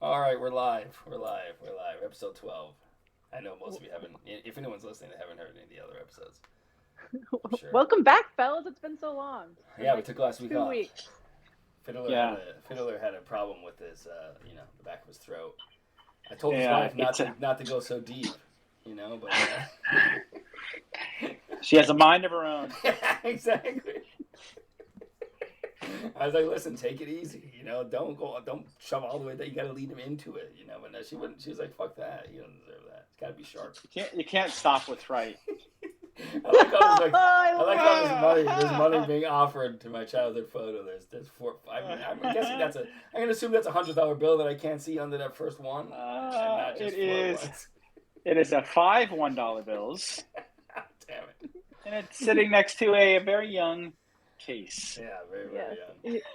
All right, we're live. We're live. We're live. Episode 12. I know most of you haven't. If anyone's listening, they haven't heard any of the other episodes. I'm sure. Welcome back, fellas. It's been so long. Yeah, we took last week 2 off. weeks. Fiddler had a problem with his, the back of his throat. I told his Yeah, wife not to go so deep, but. She has a mind of her own. Yeah, exactly. I was like, listen, take it easy, don't shove all the way that you got to lead him into it, but no, she wouldn't. She was like, fuck that, you don't deserve that. It's got to be sharp. You can't stop what's right. I like how there's money being offered to my childhood photo. There's four. I'm guessing I'm gonna assume that's $100 bill that I can't see under that first one. It is a 5 $1 bills. Damn it. And it's sitting next to a very young Case. Yeah, very, very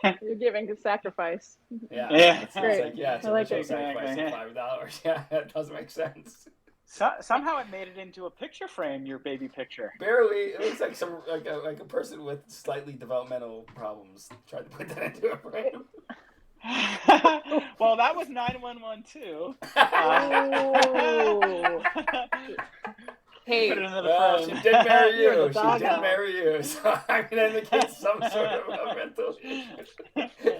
young. You're giving a sacrifice. Yeah. It's like, it's a ritual it. sacrifice of $5. Yeah, that doesn't make sense. Somehow it made it into a picture frame, your baby picture. Barely. It looks like like a person with slightly developmental problems tried to put that into a frame. Well, that was 911 too. Hey, she did marry you. She did marry you. So I'm gonna indicate some sort of a mental issue.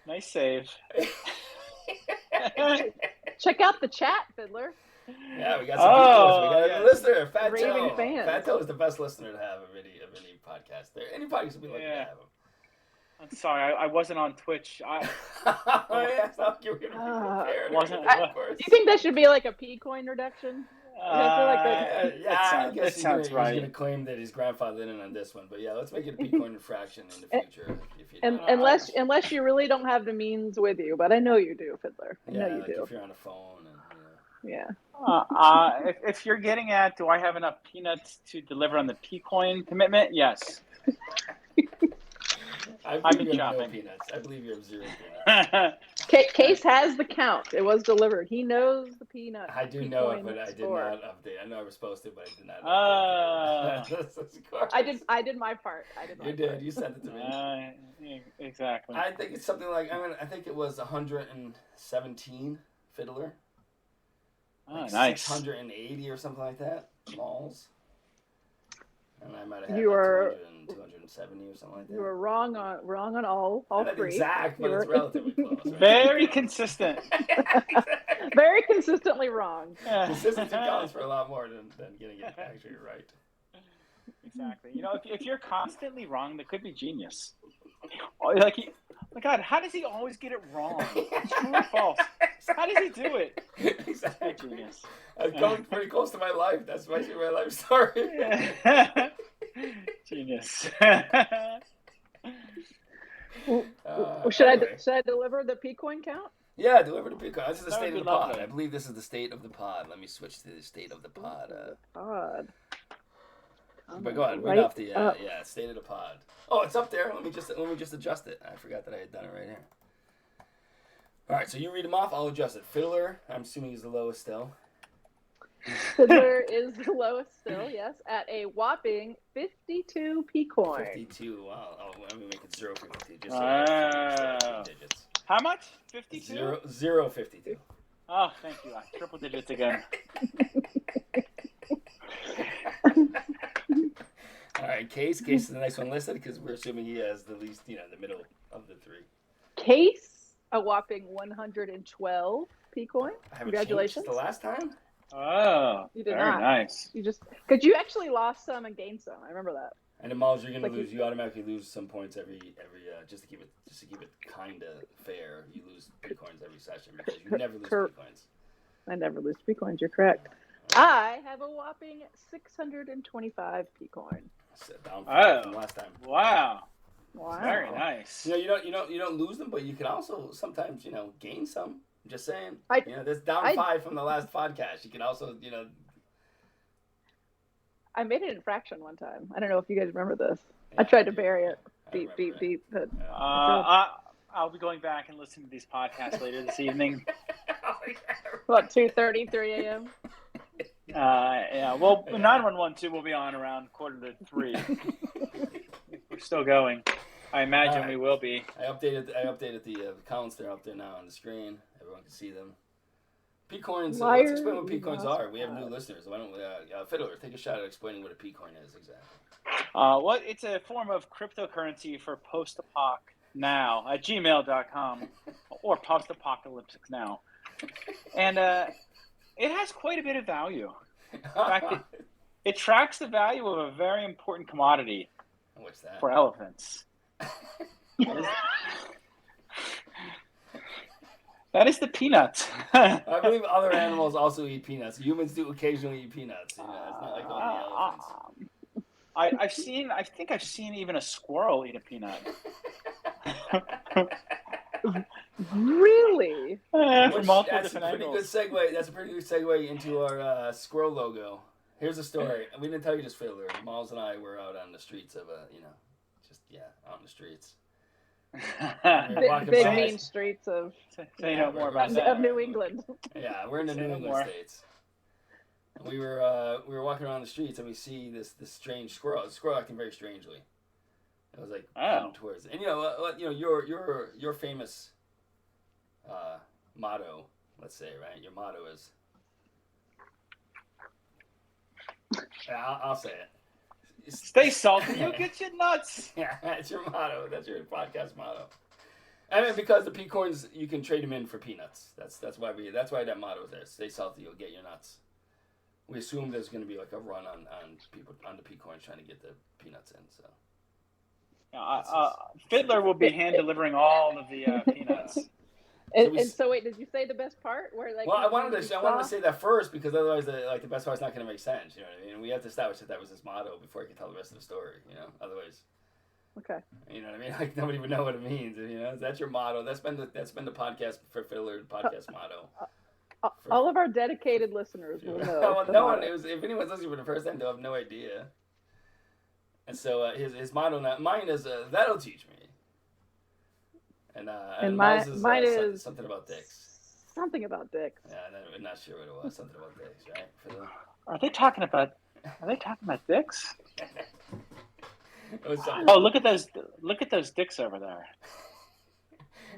Nice save. Check out the chat, Fiddler. Yeah, we got some people. We got a listener, Fat Raving Joe. fans. Fat Joe is the best listener to have of any podcast. There, any podcast would be lucky to have him. I'm sorry, I wasn't on Twitch. You were gonna be prepared. Do you think that should be like a P-coin reduction? I guess that sounds right. He's going to claim that his grandfather didn't on this one, but yeah, let's make it a P-coin infraction in the future. Unless you really don't have the means with you, but I know you do, Fiddler. I know you do. If you're on a phone. Yeah. If you're getting at, do I have enough peanuts to deliver on the P-coin commitment? Yes. I believe you have no peanuts. I believe you have 0 peanuts. Case has the count. It was delivered. He knows the peanut. I do know it, but I did not update. I know I was supposed to, but I did not update. I did my part. You did. You sent it to me. Exactly. I think it's something like I think it was 117 Fiddler. Oh, nice. 680 or something like that. Malls. And I might have had 270 or something like that. You were wrong on all three. Exact, but it's relatively close. Right? Very consistent. Very consistently wrong. Consistency counts for a lot more than getting it actually right. Exactly. If you're constantly wrong, that could be genius. Like, my God, how does he always get it wrong? It's true or false? How does he do it? Exactly. Genius. I was going pretty close to my life. That's my life story. Genius. Should I deliver the P-coin count? Yeah, deliver the P-coin. This is the state of the pod. I believe this is the state of the pod. Let me switch to the state of the pod. But go on, read off the state of the pod. Oh, it's up there. Let me just adjust it. I forgot that I had done it right here. All right, so you read them off. I'll adjust it. Fiddler, I'm assuming he's the lowest still. Fiddler is the lowest still, yes, at a whopping 52 P-coin. 52. Wow. Oh, let me make it 0.52. Just digits. How much? 52? 0.52. Oh, thank you. Triple digits again. All right, Case is the next one listed because we're assuming he has the least, the middle of the three. Case, a whopping 112 P-coin. Congratulations. The last time? Oh, you did very not. Nice. Because you actually lost some and gained some. I remember that. And in malls, you're gonna lose. You automatically lose some points every just to keep it kind of fair. You lose P-coins every session because you never lose P-coins. I never lose P-coins. You're correct. I have a whopping 625 P-coin. Down from last time. Wow. Very nice. You don't lose them, but you can also sometimes gain some. I'm just saying. That's down 5 from the last podcast. You can also I made an infraction one time. I don't know if you guys remember this. I tried to bury it. Beep. But I'll be going back and listening to these podcasts later this evening. What, 2:30, 3 a.m.? Well, 911 will be on around 2:45. We're still going. I imagine All right. we will be. I updated the accounts. They're up there now on the screen. Everyone can see them. P-coins. Let's explain what P-coins are. We have new listeners. Why don't we, Fiddler, take a shot at explaining what a P-coin is exactly. Well, it's a form of cryptocurrency for postapoc.now at gmail.com or postapocalyptic now. And it has quite a bit of value. In fact, it tracks the value of a very important commodity. What's that? For elephants. That is the peanuts. I believe other animals also eat peanuts. Humans do occasionally eat peanuts. You know, it's not like only elephants. I think I've seen even a squirrel eat a peanut. Really? From multiple That's different a pretty angles. good segue. That's a pretty good segue into our squirrel logo. Here's a story. We didn't tell you this, Fiddler. Miles and I were out on the streets of, out in the streets. Big mean streets of New England. Yeah, we're in the New England states. And we were walking around the streets and we see this strange squirrel. The squirrel acting very strangely. It was like coming towards, and your famous motto. Let's say, right? Your motto is. I'll say it. Stay salty, you'll get your nuts. Yeah, that's your motto. That's your podcast motto. I mean, because the P-coins, you can trade them in for peanuts. That's why that motto is there. Stay salty, you'll get your nuts. We assume there's going to be like a run on people on the P-coins trying to get the peanuts in. So. Fiddler will be hand delivering all of the peanuts. So wait, did you say the best part? Where like? Well, I wanted to say that first because otherwise, the best part's not going to make sense. You know what I mean? We have to establish that was his motto before I can tell the rest of the story. You know, otherwise. Okay. You know what I mean? Like nobody would know what it means. You know, that's your motto. That's been the podcast for Fiddler podcast motto. All of our dedicated listeners will know. Well, no one. If anyone's listening for the first time, they'll have no idea. And so his motto, mine is that'll teach me. And mine is something about dicks. Something about dicks. Yeah, I'm not sure what it was. Something about dicks, right? Are they talking about dicks? Look at those dicks over there.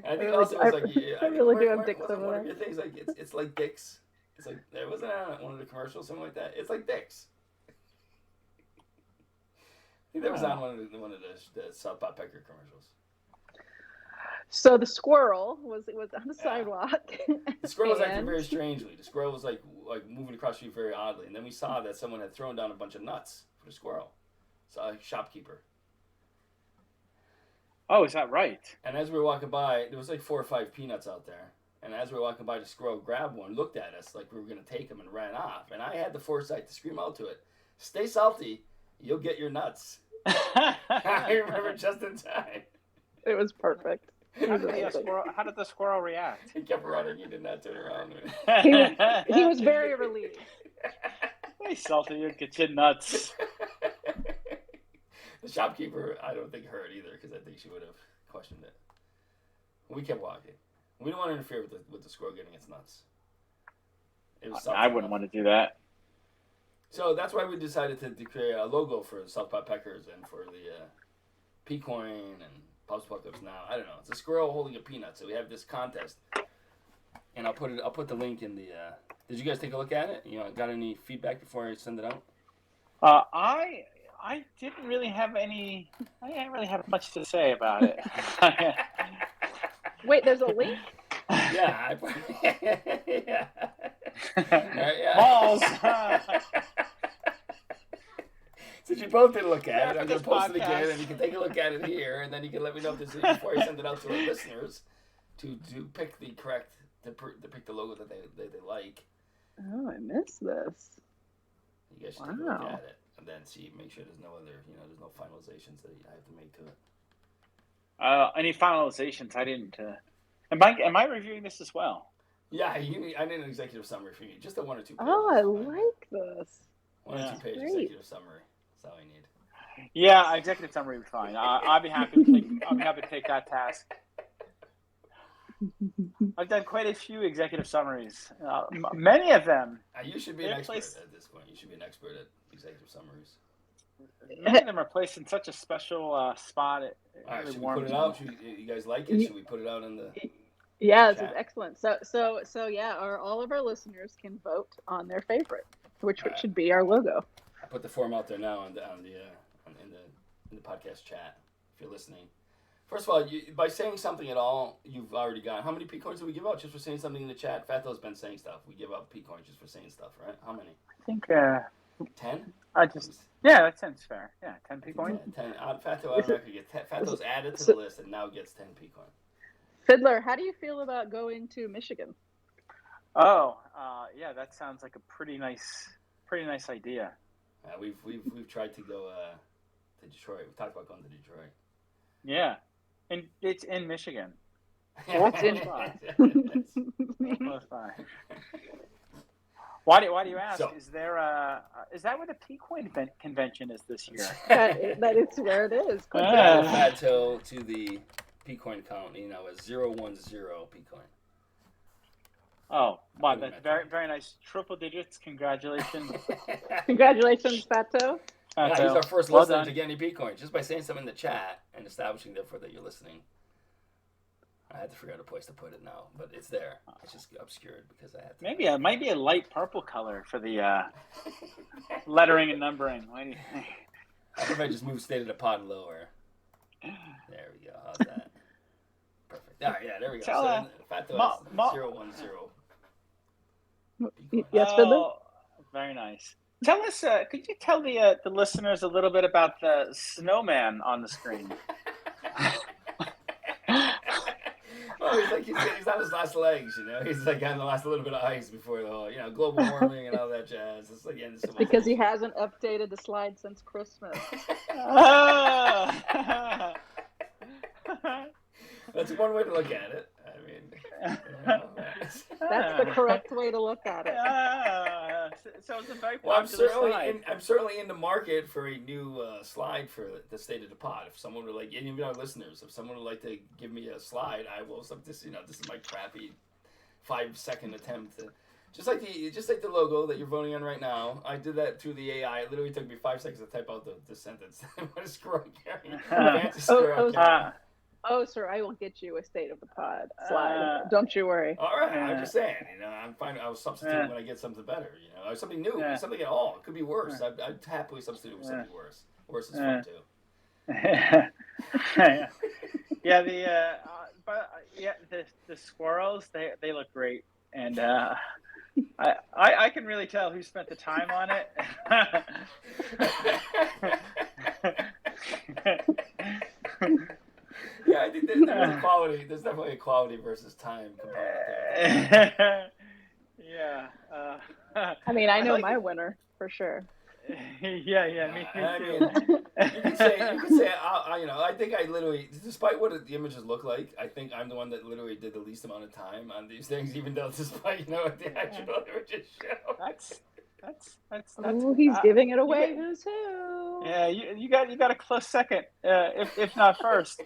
I think also it's like I really do have dicks over there. Your things like it's like dicks. It's like there wasn't one of the commercials something like that. It's like dicks. I think that was on one of the South by Pecker commercials. So the squirrel was on the sidewalk. The squirrel was acting very strangely. The squirrel was like moving across the street very oddly, and then we saw that someone had thrown down a bunch of nuts for the squirrel. So a shopkeeper. Oh, is that right? And as we were walking by, there was like 4 or 5 peanuts out there. And as we were walking by, the squirrel grabbed one, looked at us like we were going to take them, and ran off. And I had the foresight to scream out to it, "Stay salty, you'll get your nuts." I remember just in time. It was perfect. How did the squirrel react? He kept running. He did not turn around. He was very relieved. Hey, salty, you'll get your nuts. The shopkeeper, I don't think heard either because I think she would have questioned it. We kept walking. We didn't want to interfere with the squirrel getting its nuts. I wouldn't want to do that. So that's why we decided to create a logo for South by Peckers and for the P-coin and Postapocalypse Now. I don't know. It's a squirrel holding a peanut. So we have this contest, and I'll put the link in the. Did you guys take a look at it? You know, got any feedback before I send it out? I didn't really have any. I didn't really have much to say about it. Wait, there's a link? Yeah. Yeah. Balls. Since you both didn't look at it, I'm going to post it again, and you can take a look at it here, and then you can let me know if this is before I send it out to our listeners to pick the correct to pick the logo that they like. Oh, I missed this. You guys should take a look at it and then make sure there's no other, there's no finalizations that I have to make to it. Any finalizations? I didn't. Am I reviewing this as well? Yeah, I need an executive summary for you. Just a 1 or 2 pages. Oh, I like this. 1 or 2 page executive summary. That's all I need. Yeah, executive summary would be fine. I'll be happy to take that task. I've done quite a few executive summaries. Many of them. You should be an expert at this point. You should be an expert at executive summaries. many of them are placed in such a special spot. It All right, really should we put warms it me. out? You guys like it? Should we put it out in the? Yeah, this is Chat. excellent. So yeah, all of our listeners can vote on their favorite, which All right. should be our logo. I put the form out there now in the podcast chat. If you're listening, first of all, by saying something at all, you've already got. How many P coins do we give out just for saying something in the chat? Fato's been saying stuff. We give out P coins just for saying stuff, right? How many? I think 10. that sounds fair. Yeah, 10 P coin. 10. Fato automatically gets 10. Fato's added to so- the list and now gets 10 P coin. Fiddler, how do you feel about going to Michigan? Oh, yeah, that sounds like a pretty nice idea. We've tried to go to Detroit. We've talked about going to Detroit. Yeah, and it's in Michigan. That's in- Close by. Why do you ask? So- Is that where the P-Coin convention is this year? that is where it is. Add Fato to the P-Coin count, as 010 P-Coin. Oh, wow, that's very, very nice. Triple digits. Congratulations. Congratulations, Fato. Yeah, he's our first Well listener done. to get any P-Coin. Just by saying something in the chat and establishing, therefore, that you're listening. I had to figure out a place to put it now, but it's there. It's just obscured because I had to. Maybe it might be a light purple color for the lettering and numbering. What do you think? I think if I just move State of the Pod lower. There we go. How's that? Perfect. All right, yeah, there we go. Tell, So Fato is 010. Yes, Fiddler? Oh, very nice. Tell us, could you tell the listeners a little bit about the snowman on the screen? Well, he's on his last legs, He's like on the last little bit of ice before the whole, global warming and all that jazz. It's like It's because he hasn't updated the slide since Christmas. Ah! That's one way to look at it. I mean, That's the correct way to look at it. So it's a very well, popular slide. I'm certainly in the market for a new slide for the State of the Pod. If someone would like, any of our listeners, if someone would like to give me a slide, I will. This is my crappy 5-second attempt to. Just like the logo that you're voting on right now, I did that through the AI. It literally took me 5 seconds to type out the sentence. What a screw Gary. Oh, sir, I will get you a State of the Pod slide. Don't you worry. All right, I'm just saying. I'm fine. I will substitute when I get something better. Or something new, something at all. It could be worse. I'd happily substitute with something worse. Worse is fun too. Yeah, the squirrels they look great, and I can really tell who spent the time on it. Yeah, I think there's a quality. There's definitely a quality versus time component there. Yeah. I mean, I know my winner for sure. Yeah, me too. I mean, you could say, I think I literally, despite what the images look like, I think I'm the one that literally did the least amount of time on these things, even though despite, what the actual images show. That's Oh, he's giving it away. Who's who? Yeah, you got a close second, if not first.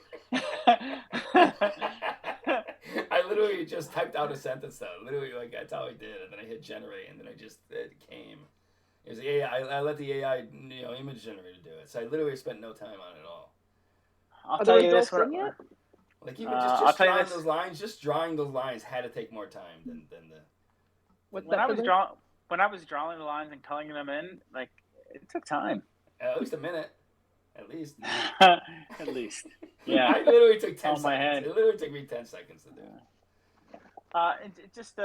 I literally just typed out a sentence though. Literally, that's how I did, and then I hit generate, and then it came. It was the AI. I let the AI, image generator do it. So I literally spent no time on it at all. I'll tell you this. Yet? Like even just drawing those lines, drawing those lines had to take more time than the. When I was drawing the lines and coloring them in, it took time. At least a minute. At least. At least. Yeah. I literally took 10 On seconds. my head. It literally took me 10 seconds to do it. It just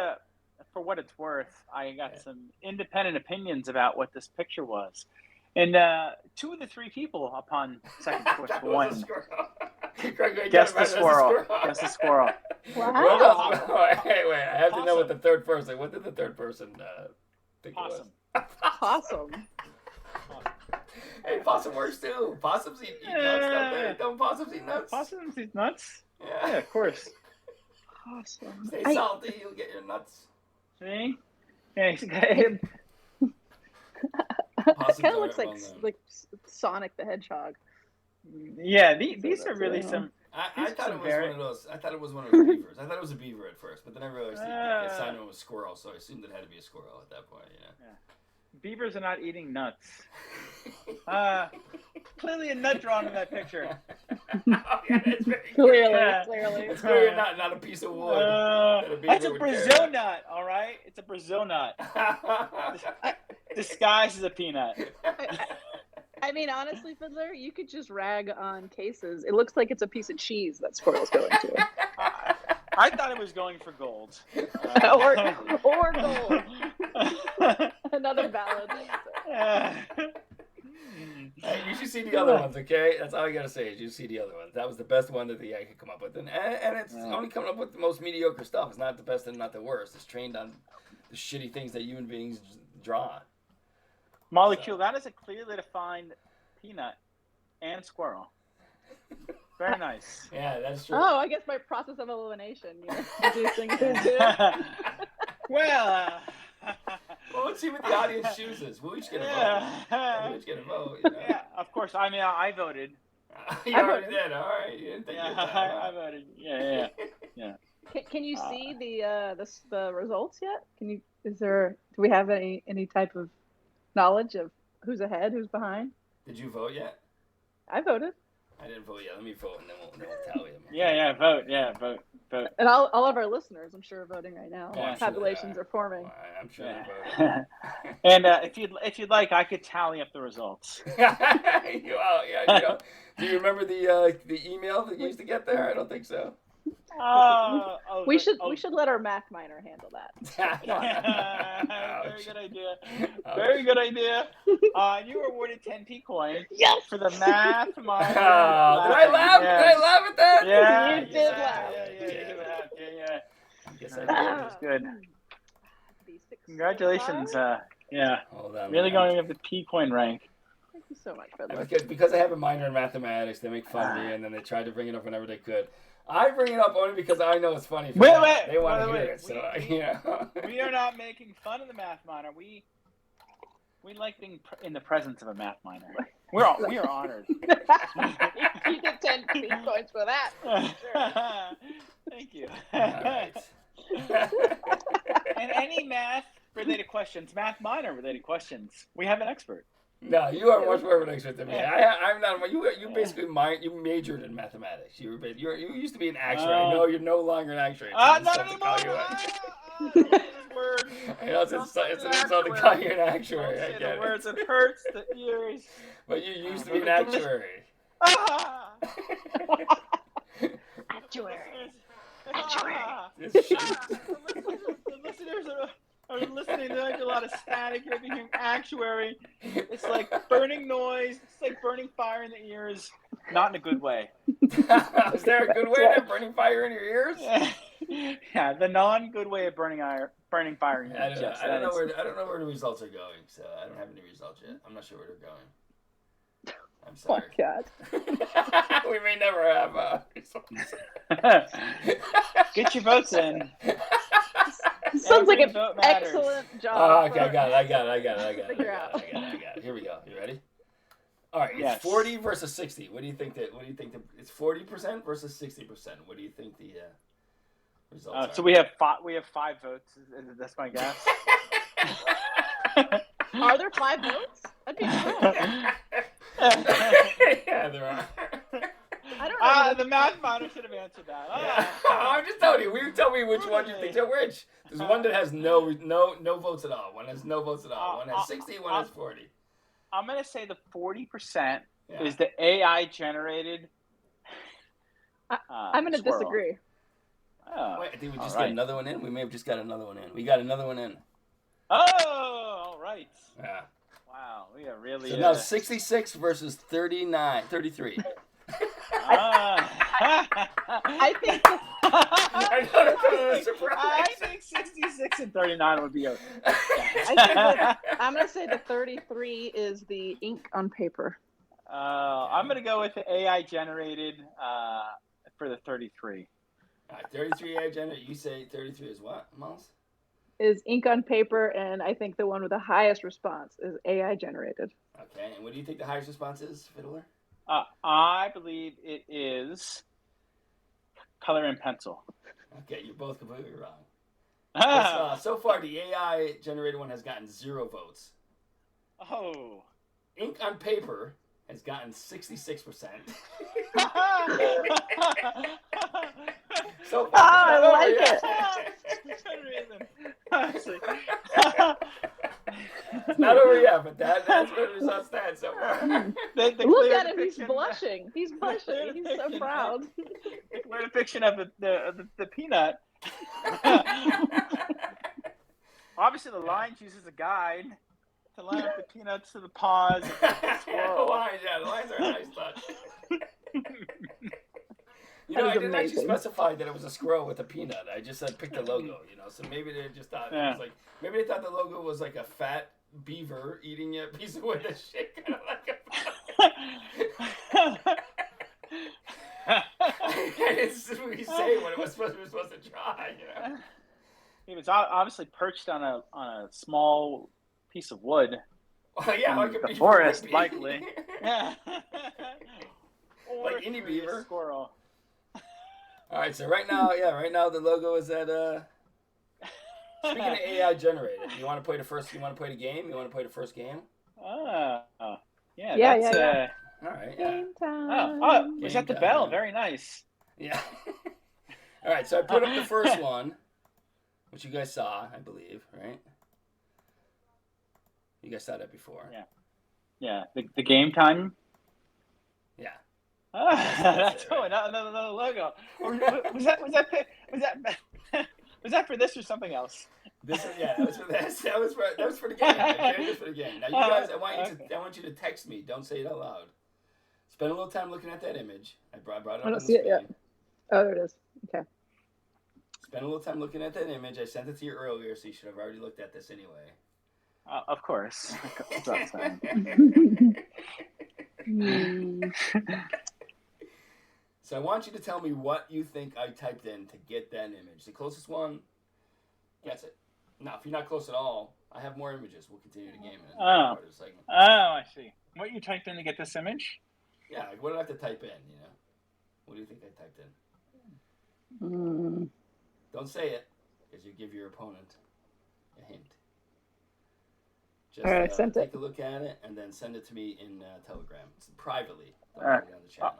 for what it's worth, I got some independent opinions about what this picture was. And 2 of the 3 people upon second choice won. Guess the squirrel. Guess the squirrel. Wow. Wait, I have to know what the third person. What did the third person think Possum. it was? Possum. Hey, possum works too. Possums eat nuts, don't they? Don't possums eat nuts? Possums eat nuts? Yeah. Yeah, of course. Possum. Stay salty, you'll get your nuts. See? Yeah, he's got It kind of looks like Sonic the Hedgehog. Yeah, these are really some. I thought it was one of those. I thought it was one of those beavers. I thought it was a beaver at first, but then I realized the assignment was squirrel, so I assumed it had to be a squirrel at that point. beavers are not eating nuts. Clearly a nut drawn in that picture. Oh, yeah, that's very Clearly, Yeah. clearly. It's clearly not a piece of wood. that a beaver That's a would Brazil carry. nut, all right? It's a Brazil nut. Disguised as a peanut. I mean, honestly, Fiddler, you could just rag on cases. It looks like it's a piece of cheese that Squirrel's going to. I thought it was going for gold. Or gold. Another valid answer. Hey, you should see the other ones, okay? That's all I gotta say is you see the other ones. That was the best one that the AI could come up with, and it's only coming up with the most mediocre stuff. It's not the best and not the worst. It's trained on the shitty things that human beings draw. Molecule, that is a clearly defined peanut and squirrel. Very nice. Yeah, that's true. Oh, I guess by process of elimination, you're reducing who's who. Well, Well, let's see what the audience chooses. We'll each get a vote. We'll each get a vote. You know? yeah, of course. I mean, I voted. You already did. All right. You didn't take your time. I voted. Yeah. Can you see the results yet? Do we have any type of knowledge of who's ahead, who's behind? Did you vote yet? I voted. I didn't vote yet. Let me vote, and then we'll tally them. Yeah, vote. Yeah, vote. And all of our listeners, I'm sure, are voting right now. Yeah, I'm sure Tabulations are forming. Well, I'm sure Yeah. they're voting. And if you'd like, I could tally up the results. Do you remember the email that you used to get there? I don't think so. We should let our math minor handle that. Very good idea. Very good idea. You were awarded 10 P-coin for the math minor. Did I laugh? Yes. Did I laugh at that? Yeah, You did laugh. Yeah. I guess I did. That's good. Congratulations. Hold on. Really going up the P-coin rank. Thank you so much, Fiddler. Because I have a minor in mathematics, they make fun of me, and then they tried to bring it up whenever they could. I bring it up only because I know it's funny. For them. They want to hear it, so We are not making fun of the math minor. We like being in the presence of a math minor. We are honored. You get 10 points for that. Sure. Thank you. All right. And any math-related questions, math minor-related questions, we have an expert. No, you are much more of an expert than me. I'm not. You basically you majored in mathematics. You used to be an actuary. No, you're no longer an actuary. Not anymore. Word. I know it's an insult to call you an actuary. I get the words, it hurts the ears. But you used to be an actuary. Actuary. The listeners are listening. There's like a lot of static. You're hearing actuary. It's like burning noise. It's like burning fire in the ears. Not in a good way. Is there a good way to burning fire in your ears? Yeah, the non-good way of burning fire in your ears. I don't know where the results are going, so I don't have any results yet. I'm not sure where they're going. I'm sorry. Oh, God. We may never have results. Get your votes in. Sounds like an vote matters. excellent job. Oh, okay, I got it. Figure out. Here we go. You ready? All right, it's Yes. 40 versus 60. What do you think it's 40% versus 60%? What do you think the results are? So we have five votes. That's my guess. Are there 5 votes? That'd be cool. Yeah, there are. I don't know. The math minor should have answered that. I'm just telling you. You tell me which one you think are which. There's one that has no votes at all. One has no votes at all. One has 60. One has 40. I'm gonna say the 40% is the AI generated. I'm gonna squirrel. disagree. Oh, Wait, I think we just got another one in. We may have just got another one in. We got another one in. Oh, all right. Yeah. Wow, we are really. So now 66 versus 33. I think I know that's a surprise. I think 66 and 39 would be okay. I'm gonna say the 33 is the ink on paper. I'm gonna go with the AI generated for the 33. All right, 33 AI generated. You say 33 is what, Miles? Is ink on paper, and I think the one with the highest response is AI generated. Okay, and what do you think the highest response is, Fiddler? I believe it is color and pencil. Okay, you're both completely wrong. So far, the AI generated one has gotten 0 votes. Oh. Ink on paper has gotten 66%. So I like it. It's not over yet, but that's where the results stand so far. Look at him, he's blushing. He's blushing. He's so proud. The clear depiction of the peanut. Obviously, the lines uses a guide to line up the peanuts to the paws. The lines are a nice touch. You know, I didn't actually specify that it was a squirrel with a peanut. I just said pick the logo, you know. So maybe they just thought it was like, maybe they thought the logo was like a fat beaver eating a piece of wood that shit, kind of like it's what we say when it was supposed to try, you know. He was obviously perched on a small piece of wood. Well, yeah, like a the forest, likely. Yeah. Like any beaver. Squirrel. All right, so right now the logo is at speaking of AI generated, you want to play the first game? You want to play the first game? Yeah. All right, yeah. Game time. Oh, was that the bell? Yeah. Very nice. Yeah. All right, so I put up the first one, which you guys saw, I believe, right? You guys saw that before. Yeah. The game time. Yeah. That's another logo. Was that for this or something else? That was for this. That was for the game. That was for the game. Now you guys, I want you to text me. Don't say it out loud. Spend a little time looking at that image. I brought it up on the screen. It yet. Oh, there it is. Okay. Spend a little time looking at that image. I sent it to you earlier, so you should have already looked at this anyway. Of course. So I want you to tell me what you think I typed in to get that image. The closest one gets it. Now, if you're not close at all, I have more images. We'll continue the game in part of the segment. Oh, I see. What you typed in to get this image? Yeah, like what did I have to type in, you know? What do you think I typed in? Don't say it, because you give your opponent a hint. Just all right, send take a look at it and then send it to me in Telegram. It's privately. Don't put it on the chat.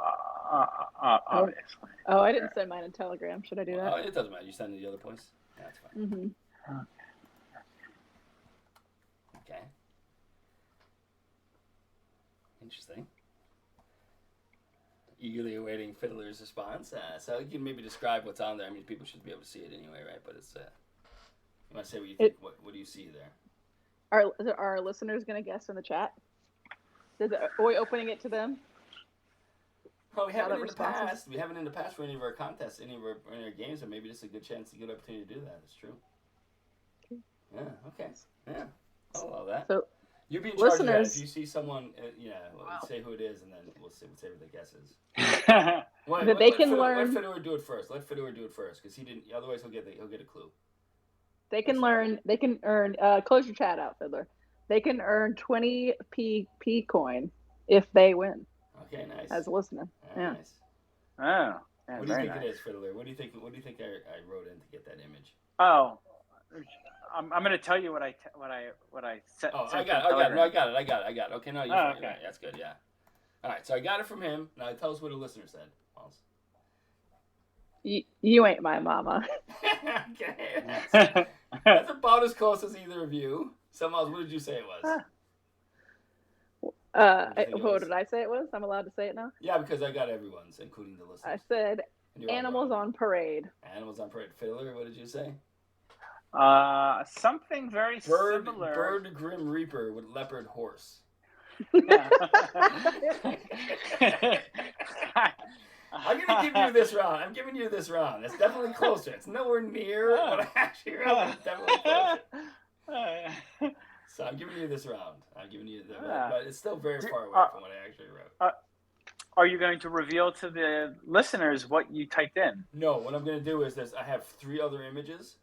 Oh, I didn't send mine in Telegram. Should I do that? Oh, it doesn't matter. You send it the other place? That's fine. Mm-hmm. Okay. Interesting. Eagerly awaiting Fiddler's response. So you can maybe describe what's on there. I mean, people should be able to see it anyway, right? But it's, you want to say what you think? What do you see there? Are our listeners going to guess in the chat? Are we opening it to them? Well, we haven't in the past. We haven't in the past for any of our contests, any of our games, but maybe this is a good chance, a good opportunity to do that. It's true. Okay. Yeah. Okay. Yeah. I'll allow that. So, you be in charge of that. If you see someone, say who it is, and then we'll say what the guess is. Let Fedor do it first. Let Fedor do it first, because he didn't. Otherwise, he'll get a clue. They can earn. Close your chat out, Fiddler. They can earn 20 P coin if they win. Okay, nice. As a listener. Yeah. Nice. Oh. Yeah, what do you think it is, Fiddler? What do you think I wrote in to get that image? Oh, I'm going to tell you what I set. Oh, I got it. No, I got it. Okay, no, you're fine. Right. That's good. Yeah. All right, so I got it from him. Now tell us what a listener said. You ain't my mama. Okay. That's about as close as either of you. What did you say it was? What did I say it was? I'm allowed to say it now? Yeah, because I got everyone's, including the listeners. I said Animals on Parade. Animals on Parade. Fiddler, what did you say? Something very similar. Bird Grim Reaper with leopard horse. I'm going to give you this round. I'm giving you this round. It's definitely closer. It's nowhere near what I actually wrote. It's definitely closer. So I'm giving you this round. But it's still very far away from what I actually wrote. Are you going to reveal to the listeners what you typed in? No. What I'm going to do is I have 3 other images.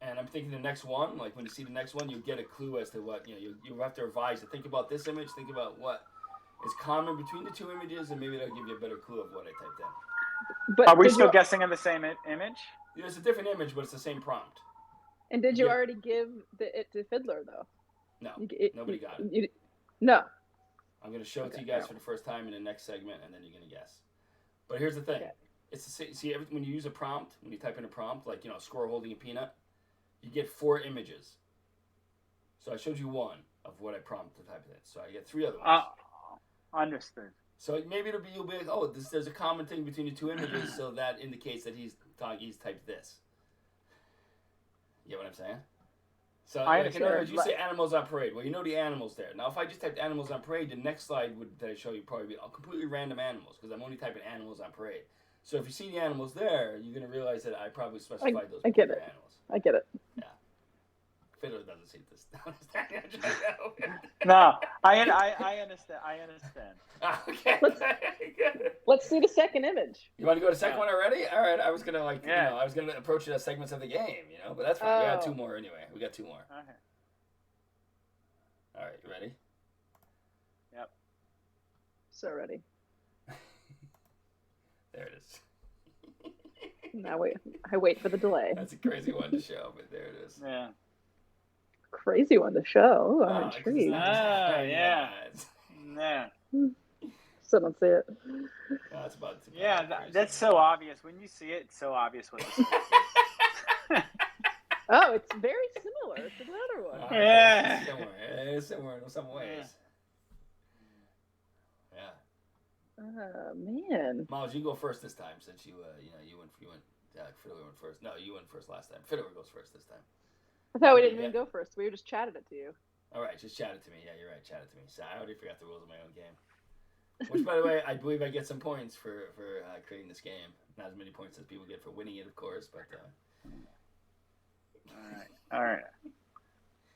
And I'm thinking the next one, like when you see the next one, you get a clue as to what, you have to revise it. Think about this image. Think about what is common between the 2 images, and maybe that'll give you a better clue of what I typed in. But are we still guessing on the same image? It's a different image, but it's the same prompt. And did you already give it to Fiddler, though? No, nobody got it. No. I'm going to show it to you guys for the first time in the next segment, and then you're going to guess. But here's the thing. Okay. It's the see when you use a prompt, when you type in a prompt, like, squirrel holding a peanut, you get 4 images. So I showed you one of what I prompted to type in. So I get 3 other ones. Understood. So maybe you'll be like, oh, there's a common thing between the 2 images, so that indicates that he's typed this. You get what I'm saying? So like, in other words, you say animals on parade. Well, you know the animals there. Now, if I just typed animals on parade, the next slide that I show you probably be completely random animals because I'm only typing animals on parade. So if you see the animals there, you're going to realize that I probably specified those animals. I get it. Yeah. Fiddler doesn't see this. No, I understand. I understand. Okay. Let's see the second image. You want to go to the second one already? All right. I was gonna I was gonna approach it as segments of the game, but that's fine. We got 2 more anyway. We got 2 more. Okay. All right. You ready? Yep. So ready. There it is. Now I wait for the delay. That's a crazy one to show, but there it is. Yeah. Crazy one to show. Oh, I'm intrigued. Yeah. Yeah. Still don't see it. That's about that's so obvious. When you see it, it's so obvious what this is. Oh, it's very similar to the other one. Yeah. It's similar in some ways. Yeah. Man. Miles, you go first this time since you went. Fiddler went first. No, you went first last time. Fiddler goes first this time. I thought we didn't even go first. We were just chatting it to you. All right, just chat it to me. Yeah, you're right. Chat it to me. So I already forgot the rules of my own game. Which, by the way, I believe I get some points for creating this game. Not as many points as people get for winning it, of course, but. All right.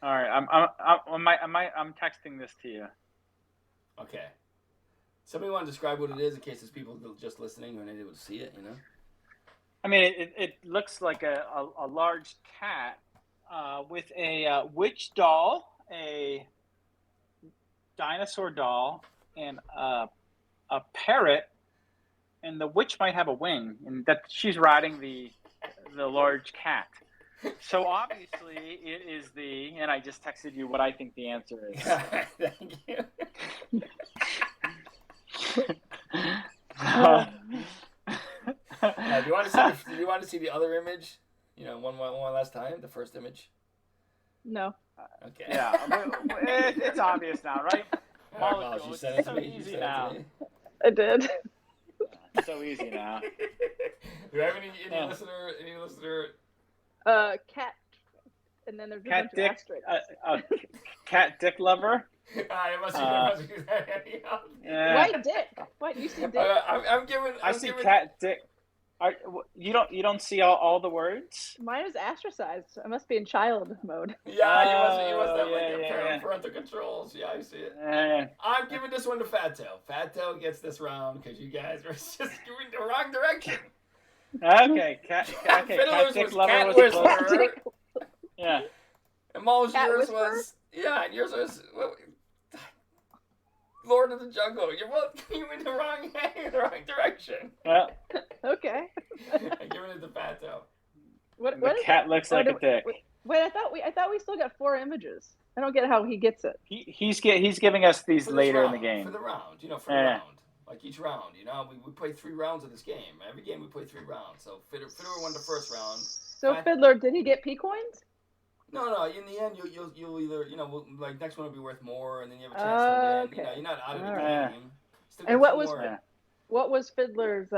I'm texting this to you. Okay. Somebody want to describe what it is in case there's people just listening who aren't able to see it, I mean, it looks like a large cat with a witch doll, a dinosaur doll, and a parrot, and the witch might have a wing, and that she's riding the large cat. So obviously it is and I just texted you what I think the answer is. Thank you. Do you want to see the other image? One last time, the first image. No. Okay. Yeah, it's obvious now, right? Miles, you sent it to me. Easy now. I did. It's so easy now. Do you have any listener? Cat. And then there's a bunch of asterisks. Cat dick lover. It must be White dick. What you see? Dick. I see cat dick. You don't see all the words? Mine is ostracized. I must be in child mode. Yeah, you must have parental controls. Yeah, I see it. I'm giving this one to Fat Tail. Fat Tail gets this round because you guys were just giving the wrong direction. Okay, cat dick lover was closer. Yeah. And Mo's yours was and yours was Lord of the Jungle. You went the wrong direction. Yeah. Okay. I'm giving it to Fat Tail. The cat looks like a dick. Wait, I thought we still got 4 images. I don't get how he gets it. He's giving us these later in the game. For the round, for the round. Like each round, we play 3 rounds of this game. Every game we play 3 rounds. So Fiddler won the first round. So Fiddler, did he get P coins? No. In the end, you'll either like next one will be worth more, and then you have a chance to win. Okay. You're not out of the game. And what was Fiddler's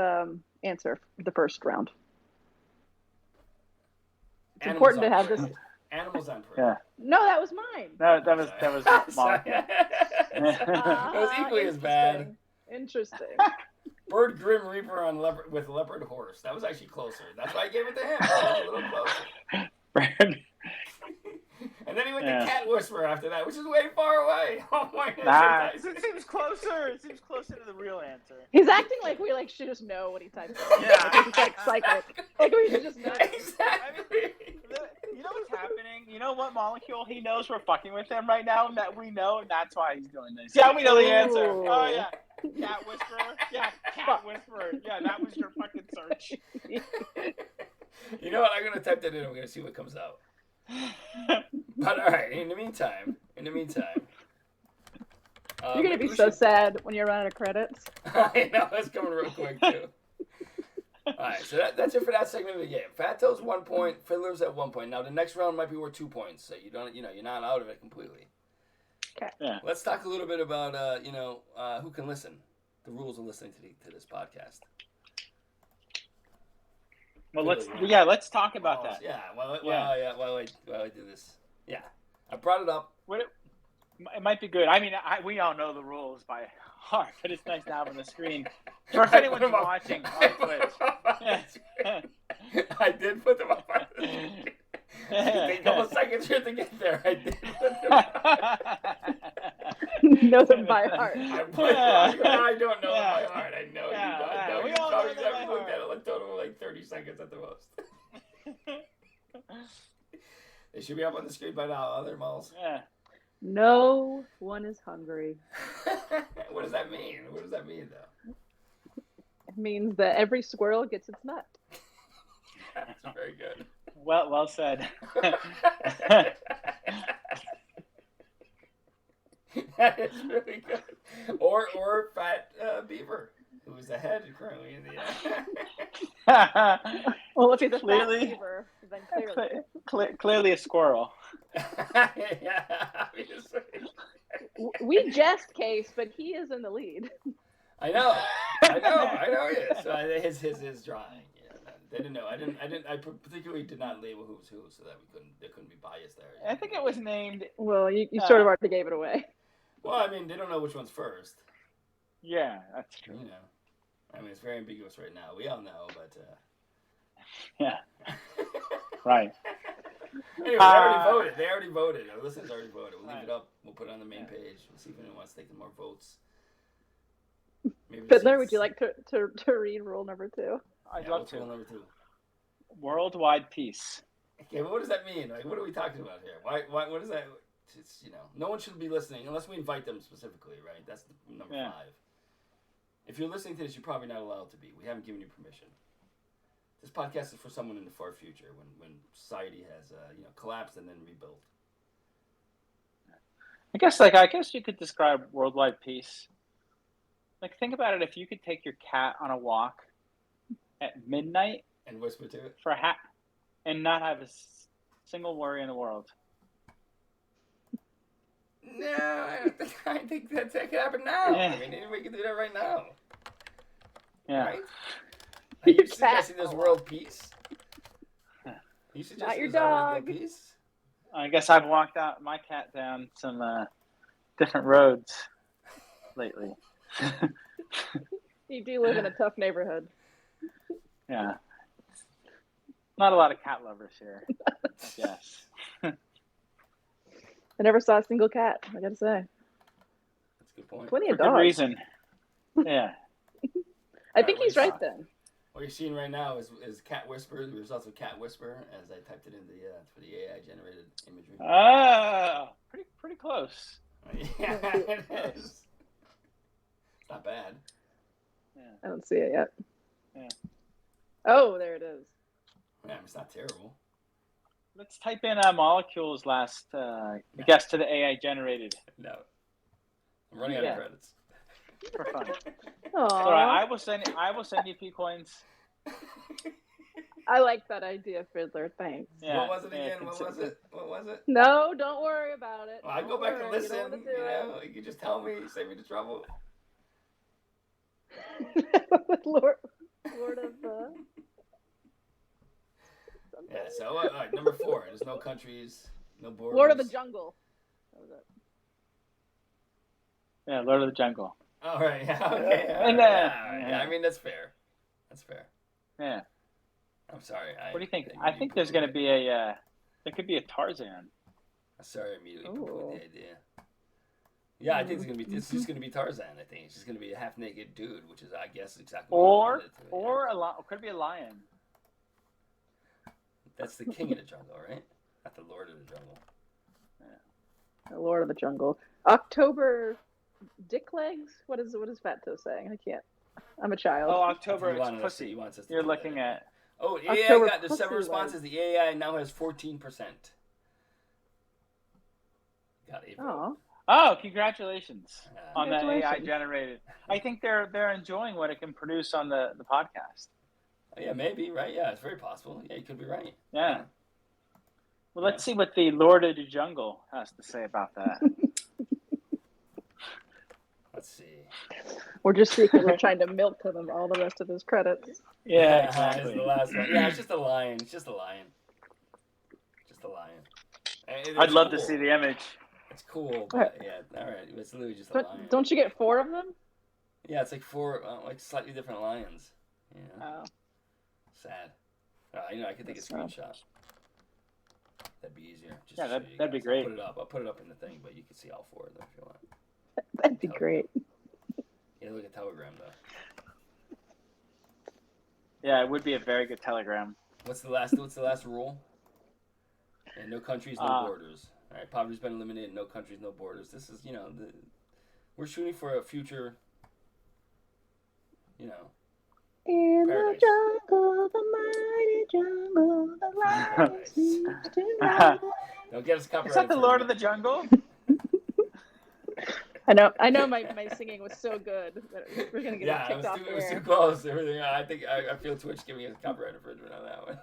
answer for the first round? It's important to have this. Animals on parade. Yeah. No, that was mine. That was mine. It was equally as bad. Interesting. Bird Grim Reaper on with leopard horse. That was actually closer. That's why I gave it to him. That was a little closer. And then he went to Cat Whisperer after that, which is way far away. Oh my god! It seems closer. It seems closer to the real answer. He's acting like we should just know what he typed. Yeah, he's psychic. Like we should just know. Exactly. You know what's happening? You know what molecule he knows we're fucking with him right now, and that we know, and that's why he's doing this. Yeah, we know the answer. Oh yeah, Cat Whisperer. Yeah, Cat Whisperer. Yeah, that was your fucking search. You know what? I'm gonna type that in. I'm gonna see what comes out. But all right. In the meantime, In the meantime, you're gonna be so sad when you're running out of credits. I know, it's coming real quick too. All right, so that's it for that segment of the game. Fat Toes 1 point, Fiddler's at 1 point. Now the next round might be worth 2 points, so you're not out of it completely. Okay. Yeah. Let's talk a little bit about who can listen. The rules of listening to this podcast. Well, let's talk about that. Yeah. While I do this. Yeah. I brought it up. It might be good. I mean, we all know the rules by heart, but it's nice to have on the screen. For if anyone's watching on Twitch. I did put them up on the screen. Take a couple seconds here to get there. I did put them up. Know them by heart. I don't know them by heart. I know you don't. We all know them by looked at it a total of like 30 seconds at the most. They should be up on the screen by now, other malls. Yeah. No one is hungry. What does that mean? What does that mean, though? It means that every squirrel gets its nut. That's very good. Well said. That is really good. Or Fat Beaver, who is ahead currently in the. Well, if he's a Clearly- fat beaver, then clearly. Clearly a squirrel. Yeah, obviously. We jest Case, but he is in the lead. I know he is. So his drawing. Yeah, they didn't know. I particularly did not label who was who, so that there couldn't be bias there. I think it was named. Well, you sort of already gave it away. Well, I mean, they don't know which one's first. Yeah, that's true. You know, I mean, it's very ambiguous right now. We all know, but. Yeah. Right. Anyway, they already voted. Our listeners already voted. We'll leave it up. We'll put it on the main page. We'll see if anyone wants to take more votes. Maybe Fiddler, would you like to read rule number 2? I'd love to. Rule number 2. Worldwide peace. Okay, but what does that mean? Like, what are we talking about here? Why? What is that? It's, no one should be listening unless we invite them specifically, right? That's number 5. If you're listening to this, you're probably not allowed to be. We haven't given you permission. This podcast is for someone in the far future when society has collapsed and then rebuilt. I guess you could describe worldwide peace. Like, think about it. If you could take your cat on a walk at midnight and whisper to it and not have a single worry in the world. No, I think that could happen now. Yeah. I mean, we can do that right now. Yeah. Right? Are you suggesting there's world peace? You suggesting not your there's dog. World peace? I guess I've walked my cat down some different roads lately. You do live in a tough neighborhood. Yeah. Not a lot of cat lovers here, I guess. I never saw a single cat, I gotta say. That's a good point. Plenty For of dogs. good reason. Yeah. I think he's right then. What you're seeing right now is Cat Whisper, the results of Cat Whisper, as I typed it in for the AI generated imagery. Pretty close. Yeah, it is. It's not bad. Yeah. I don't see it yet. Yeah. Oh, there it is. Yeah, it's not terrible. Let's type in molecules last guess to the AI generated. No. I'm running out of credits. For fun. Aww. All right, I will send you P coins. I like that idea, Fiddler. Thanks. Yeah, what was it again? What was it? No, don't worry about it. Well, I go back and listen. You can just tell me, save me the trouble. Lord of Yeah. So all right, number 4. There's no countries, no borders. Lord of the Jungle. That was it. Yeah, Lord of the Jungle. All right. Yeah. Okay. Yeah. I mean, that's fair. That's fair. Yeah. I'm sorry. What do you think? I think there's going to be there could be a Tarzan. Sorry, immediately poo-pooed the idea. Yeah, I think it's just going to be Tarzan. I think it's just going to be a half-naked dude, which is, I guess, exactly. Or could be a lion. That's the king of the jungle, right? Not the lord of the jungle. Yeah. The Lord of the Jungle. October dick legs? What is Fat Toe saying? I can't. I'm a child. Oh, October it's pussy. You're looking at. Oh, the AI got the 7 responses. The AI now has 14%. Got a vote. Oh, Oh, congratulations on that AI generated. I think they're enjoying what it can produce on the podcast. Oh, yeah, maybe, right? Yeah, it's very possible. Yeah, you could be right. Yeah. Well, let's see what the Lord of the Jungle has to say about that. Let's see. we're just secretly trying to milk them all the rest of his credits. Yeah, It's exactly. the last one. Yeah, it's just a lion. It's just a lion. Just a lion. I'd love to see the image. It's cool, but yeah, all right. It's literally just a lion. Don't you get 4 of them? Yeah, it's like 4, like slightly different lions. Yeah. Oh. Sad. I could take a screenshot. That'd be easier. Just Yeah, to show you that'd be guys. great. I'll put it up in the thing, but you can see all 4 of them if you want. That'd be great. Yeah, look at Telegram though. Yeah, it would be a very good telegram. What's the last rule? Yeah, no countries, no borders. All right, poverty's been eliminated. No countries, no borders. This is, we're shooting for a future. In paradise. the jungle, the mighty jungle, the lion seems to rise. Don't get us copyrighted. Is that the Lord of the Jungle? I know my singing was so good that we're gonna get kicked off the air. It was too close. Everything. I think I feel Twitch giving us copyright infringement on that one.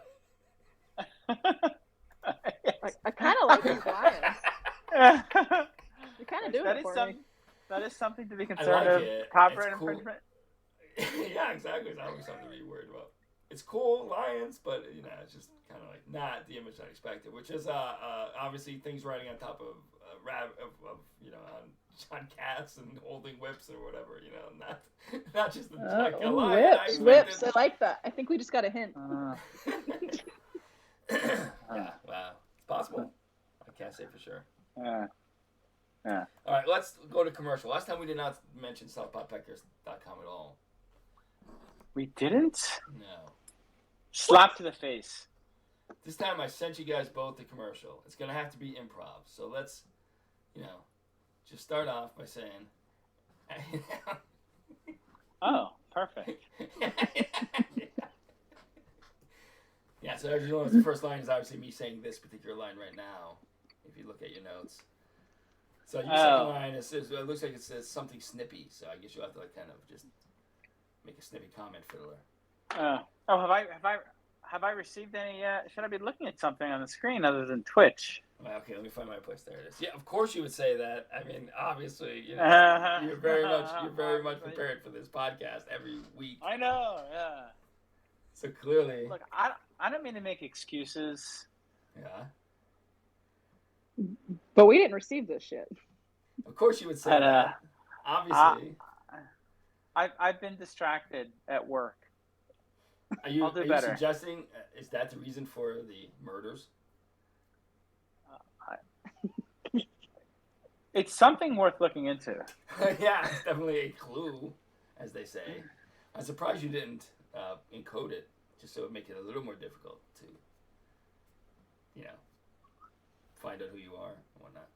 I kind of like these lions. You're kind of doing it for me. That is something to be concerned of. Copyright infringement. Yeah, exactly. It's always something to be worried about. It's cool, lions, but it's just kind of like not the image I expected. Which is obviously things riding on top of on cats and holding whips or whatever. Not just the whips. Whips. I like that. I think we just got a hint. Yeah, wow, it's possible. I can't say for sure. Yeah. All right, let's go to commercial. Last time we did not mention southpodpeckers.com at all. We didn't? No. Slap to the face. This time I sent you guys both the commercial. It's going to have to be improv. So let's, just start off by saying... Oh, perfect. Yeah, so I just noticed the first line is obviously me saying this particular line right now, if you look at your notes. So your second line, it looks like it says something snippy, so I guess you'll have to kind of just make a snippy comment, Fiddler. Have I received any? Should I be looking at something on the screen other than Twitch? Well, okay, let me find my place. There it is. Yeah, of course you would say that. I mean, obviously, you're very much prepared for this podcast every week. I know. Yeah. So clearly, look, I don't mean to make excuses. Yeah. But we didn't receive this shit. Of course you would say that. Obviously. I've been distracted at work. Are you suggesting, is that the reason for the murders? It's something worth looking into. Yeah, it's definitely a clue, as they say. I'm surprised you didn't encode it, just so it would make it a little more difficult to, find out who you are and whatnot.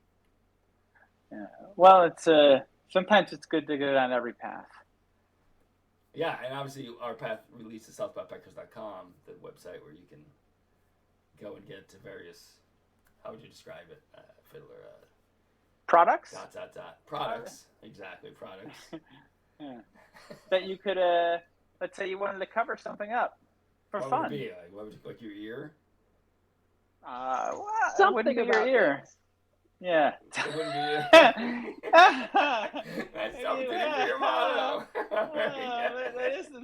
Yeah. Well, it's sometimes it's good to go down every path. Yeah, and obviously our path releases southpodpeckers.com, the website where you can go and get to various, how would you describe it, Fiddler? Products? ... Products. Exactly, products. Yeah. That you could, let's say you wanted to cover something up for what fun. Would it be? What would you, like your ear? Well, something wouldn't be about your ear. This. Yeah. It wouldn't be That's something for your motto.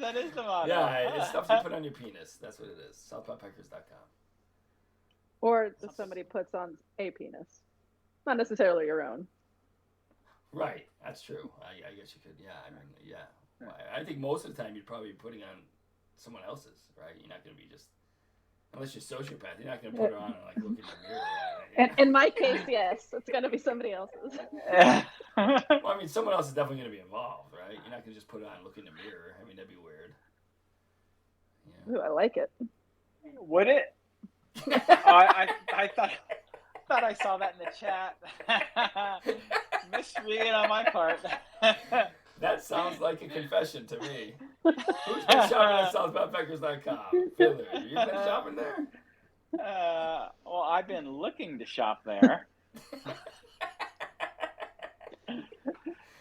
That is the motto. Yeah, it's stuff you put on your penis. That's what it is. Southpodpeckers.com. Or that somebody puts on a penis. Not necessarily your own. Right. That's true. I guess you could. Yeah. I mean, yeah. I think most of the time you'd probably be putting on someone else's, right? You're not going to be just... Unless you're a sociopath, you're not going to put her on and look in the mirror. And in my case, yes, it's going to be somebody else's. Well, I mean, someone else is definitely going to be involved, right? You're not going to just put it on and look in the mirror. I mean, that'd be weird. Yeah. Ooh, I like it. Would it? I thought I saw that in the chat. Misread on my part. That sounds like a confession to me. Who's been shopping at southpodpeckers.com? Fiddler, you been shopping there? Well, I've been looking to shop there.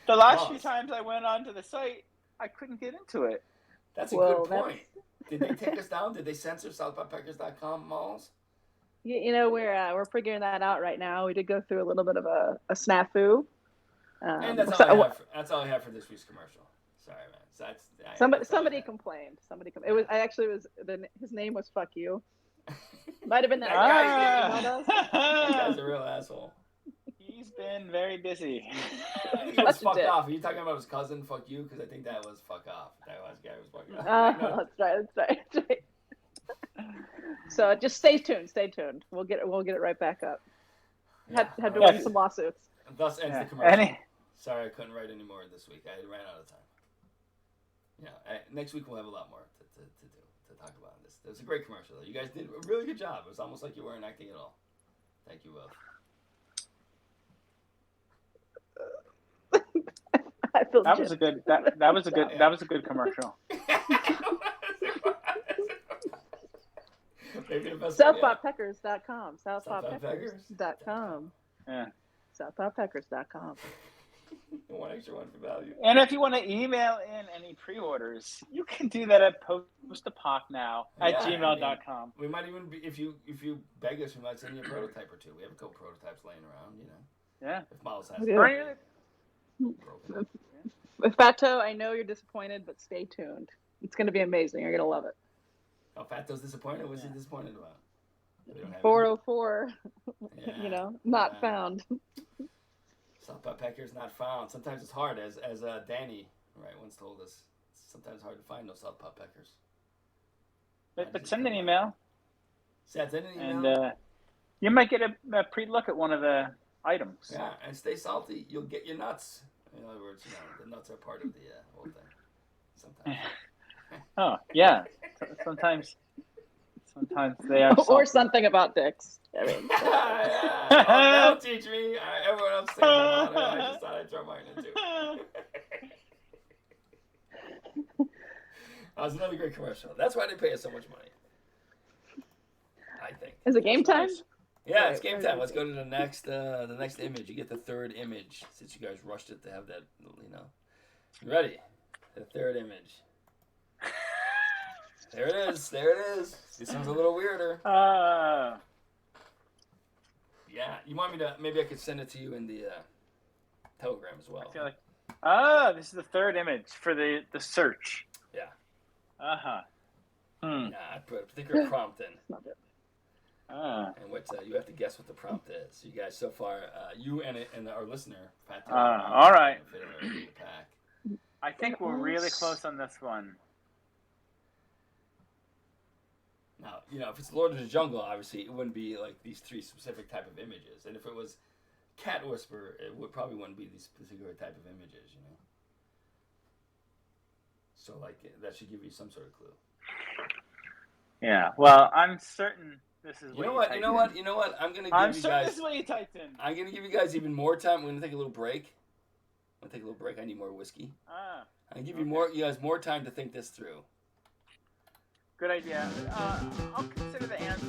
The last few times I went onto the site, I couldn't get into it. That's a good point. Did they take us down? Did they censor SouthByPackers.com malls? You know, we're figuring that out right now. We did go through a little bit of a snafu. And that's all I have for this week's commercial. Sorry, man. Somebody complained. It was his name was Fuck You. Might have been that guy. That guy's a real asshole. He's been very busy. He was fucked off. Are you talking about his cousin? Fuck you, because I think that was fuck off. That guy was fuck off. That's right. So just stay tuned. We'll get it right back up. Had to win some lawsuits. And thus ends the commercial. Sorry, I couldn't write any more this week. I ran out of time. Yeah, next week we'll have a lot more to talk about this. It was a great commercial, though. You guys did a really good job. It was almost like you weren't acting at all. Thank you both. That was a good commercial. SouthByPackers.com. SouthByPackers.com. Yeah. SouthByPackers.com. One extra one for value. And if you want to email in any pre-orders, you can do that at postapoc@gmail.com. We might even be, if you beg us, we might send you a prototype or two. We have a couple prototypes laying around, Yeah. If models have Fato, I know you're disappointed, but stay tuned. It's going to be amazing. You're going to love it. Oh, Fato's disappointed? What's he disappointed about? 404, not found. SouthByPackers not found. Sometimes it's hard, as Danny once told us. It's sometimes hard to find those SouthByPackers. But send an email. Send an email. And you might get a pre-look at one of the items. Yeah, and stay salty. You'll get your nuts. In other words, the nuts are part of the whole thing. Sometimes. Oh, yeah. Sometimes they are. Or something about dicks. I mean, don't teach me. Everyone else saying that. I just thought I'd throw mine in too. That was another great commercial. That's why they pay us so much money. I think. Is it game time? Nice. Yeah, it's game time. Let's go to the next image. You get the third image since you guys rushed it to have that. You ready? The third image. There it is. This one's a little weirder. Yeah, you want me to? Maybe I could send it to you in the Telegram as well. I feel like, this is the third image for the search. Yeah. Nah, I put a particular prompt in. Not good. And what you have to guess what the prompt is. You guys, so far, you and our listener, Fato. All right. Fit in the pack. I think we're really close on this one. Now, if it's Lord of the Jungle, obviously, it wouldn't be like these three specific type of images. And if it was Cat Whisperer, it probably wouldn't be these particular type of images, So, that should give you some sort of clue. Yeah, well, I'm certain this is what you know what? I'm going to give you guys... I'm certain this is what you typed in. I'm going to give you guys even more time. We're going to take a little break. I need more whiskey. I'm going to give you guys more time to think this through. Good idea. I'll consider the answer.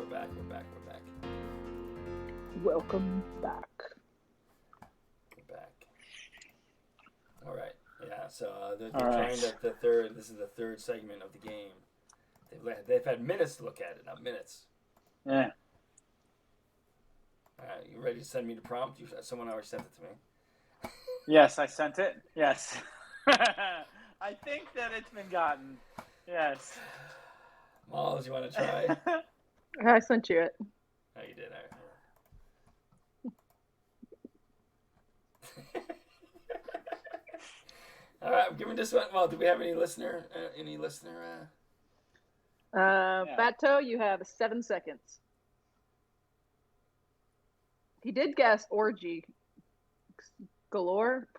We're back. Welcome back. We're back. All right. Yeah. So they're All right. trying the third. This is the third segment of the game. They've had minutes to look at it, not minutes. Yeah. All right. You ready to send me the prompt? Someone already sent it to me. Yes, I sent it. Yes. I think that it's been gotten. Yes. Malls, you want to try? I sent you it. Oh, you did. All right. All right, I'm giving this one. Well, do we have any listener? Fat Toe, you have 7 seconds. He did guess orgy galore.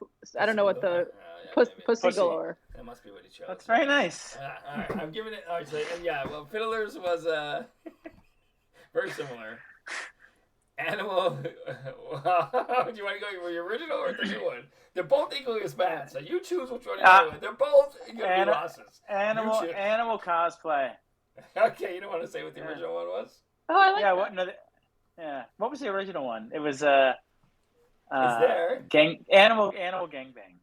I don't know what the pussy galore. That must be what he chose. That's very nice. All right, I'm giving it. All right, so, yeah. Well, Fiddlers was very similar. Animal. Do you want to go with your original or the new one? They're both equally as bad, so you choose which one you go with. They're both going to be losses. Animal cosplay. Okay, you don't want to say what the original one was? Oh, I like that. What was the original one? It was it's there. Animal gangbang.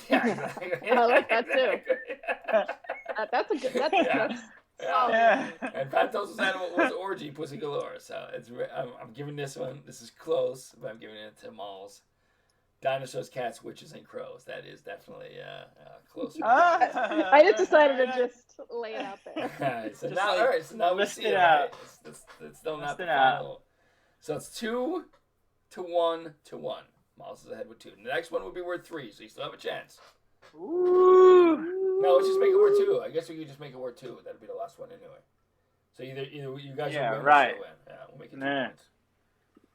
Yeah, exactly. I like that too. That's a good. That's Yeah. And Pantos' animal was orgy pussy galore. So I'm giving this one. This is close, but I'm giving it to Malls. Dinosaurs, cats, witches, and crows. That is definitely closer. I just decided to just lay it out there. All right, so now we see it. Right? It's still not the final. So it's 2-1 to 1. Miles is ahead with 2. The next one will be worth 3, so you still have a chance. Ooh. No, let's just make it worth 2. I guess we could just make it worth 2. That'd be the last one anyway. So either you guys will win or she'll win. Yeah, we'll make it 2 points.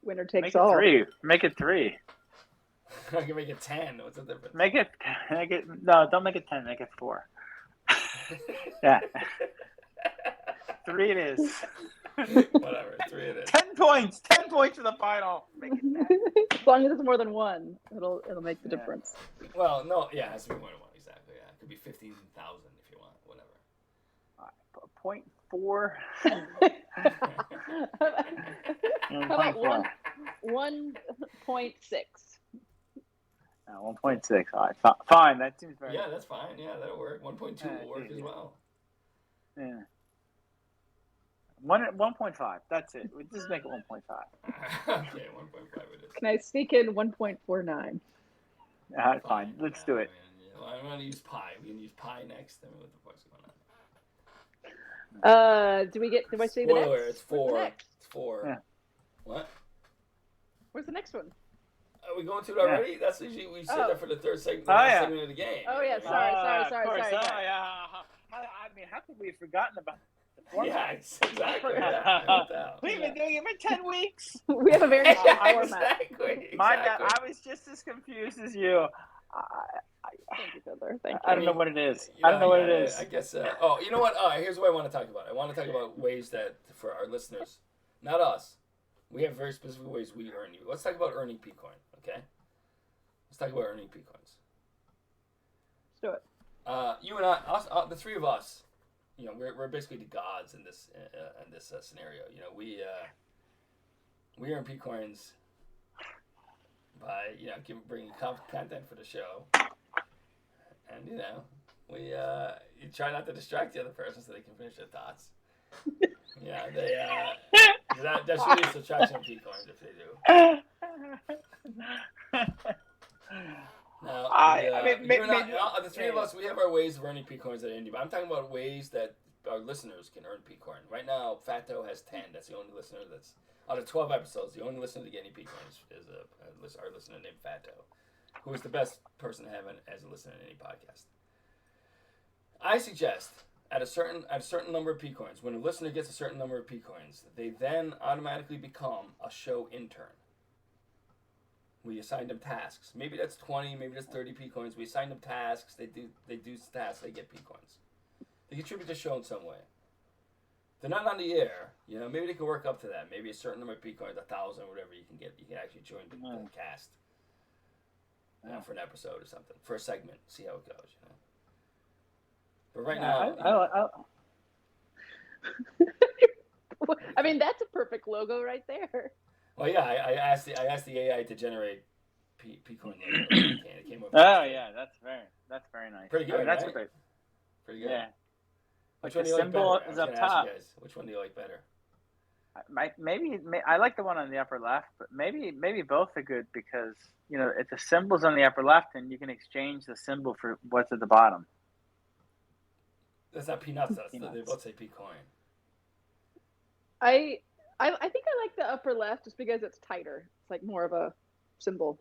Winner takes Make all. it 3. Make it 3. I can make it 10. What's the difference? No, don't make it 10. Make it 4. Yeah. 3 it is. Whatever. 3 it is. 10 points. 10 points for the final. Make it 10. As long as it's more than one, it'll make the difference. Well, no, yeah, it has to be more than 1 exactly. Yeah, it could be 15,000 if you want. Whatever. 0.4. How about 1.6? 1.6. All right, fine. That seems very. Yeah, that's fine. Yeah, that'll work. 1.2 will work as well. Yeah. 1.5. That's it. We just make it 1.5. Okay, 1.5 it is. Can I sneak in 1.49? Fine. Let's do it. Well, I'm going to use pi. We can use pi next. I mean, what the fuck's going on? Do I see the next? Spoiler, it's 4. Next? It's 4. Yeah. What? Where's the next one? Are we going to it already? That's usually we said that for the third segment, segment of the game. Oh yeah, sorry. I mean, how could we have forgotten about the format? Yeah, exactly. Yeah, we've been doing it for 10 weeks. We have a very long format. Exactly. My God, I was just as confused as you. Thank you, Fiddler. Thank you. I don't know what it is. I don't know what it is. I guess. Oh, you know what? Here's what I want to talk about. I want to talk about ways that for our listeners, not us. We have very specific ways we earn you. Let's talk about earning P-Coin, okay? Let's talk about earning P-Coins. Let's do it. You and I, the three of us, you know, we're basically the gods in this scenario. You know, we earn P-Coins by bringing content for the show, and we you try not to distract the other person so they can finish their thoughts. Yeah, that should be a subtraction of P-Coins if they do. Now, the three of us, we have our ways of earning P-Coins at Indie, but I'm talking about ways that our listeners can earn P-Coin. Right now, Fatto has 10. That's the only listener that's, out of 12 episodes, the only listener to get any P-Coins is our listener named Fatto, who is the best person to have as a listener in any podcast. I suggest at a certain number of P-Coins, when a listener gets a certain number of P-Coins, they then automatically become a show intern. We assign them tasks. Maybe that's 20, maybe that's 30 P-Coins. We assign them tasks. They do tasks. They get P-Coins. They contribute to the show in some way. They're not on the air. Maybe they can work up to that. Maybe a certain number of P-Coins, 1,000, whatever you can get. You can actually join the cast for an episode or something, for a segment. See how it goes. But right now, mean, that's a perfect logo right there. Well, yeah, I asked the AI to generate P-Coin logo. It came up. Oh yeah, that's very nice. Pretty good, that's right? great. Pretty good. Yeah. Which Like one do you like better? symbol I was is up going to ask top. you guys. Which one do you like better? Maybe I like the one on the upper left, but maybe both are good because if the symbol's on the upper left, and you can exchange the symbol for what's at the bottom. That's not peanuts. They Peanuts. both say P-Coin. I think I like the upper left just because it's tighter. It's like more of a symbol.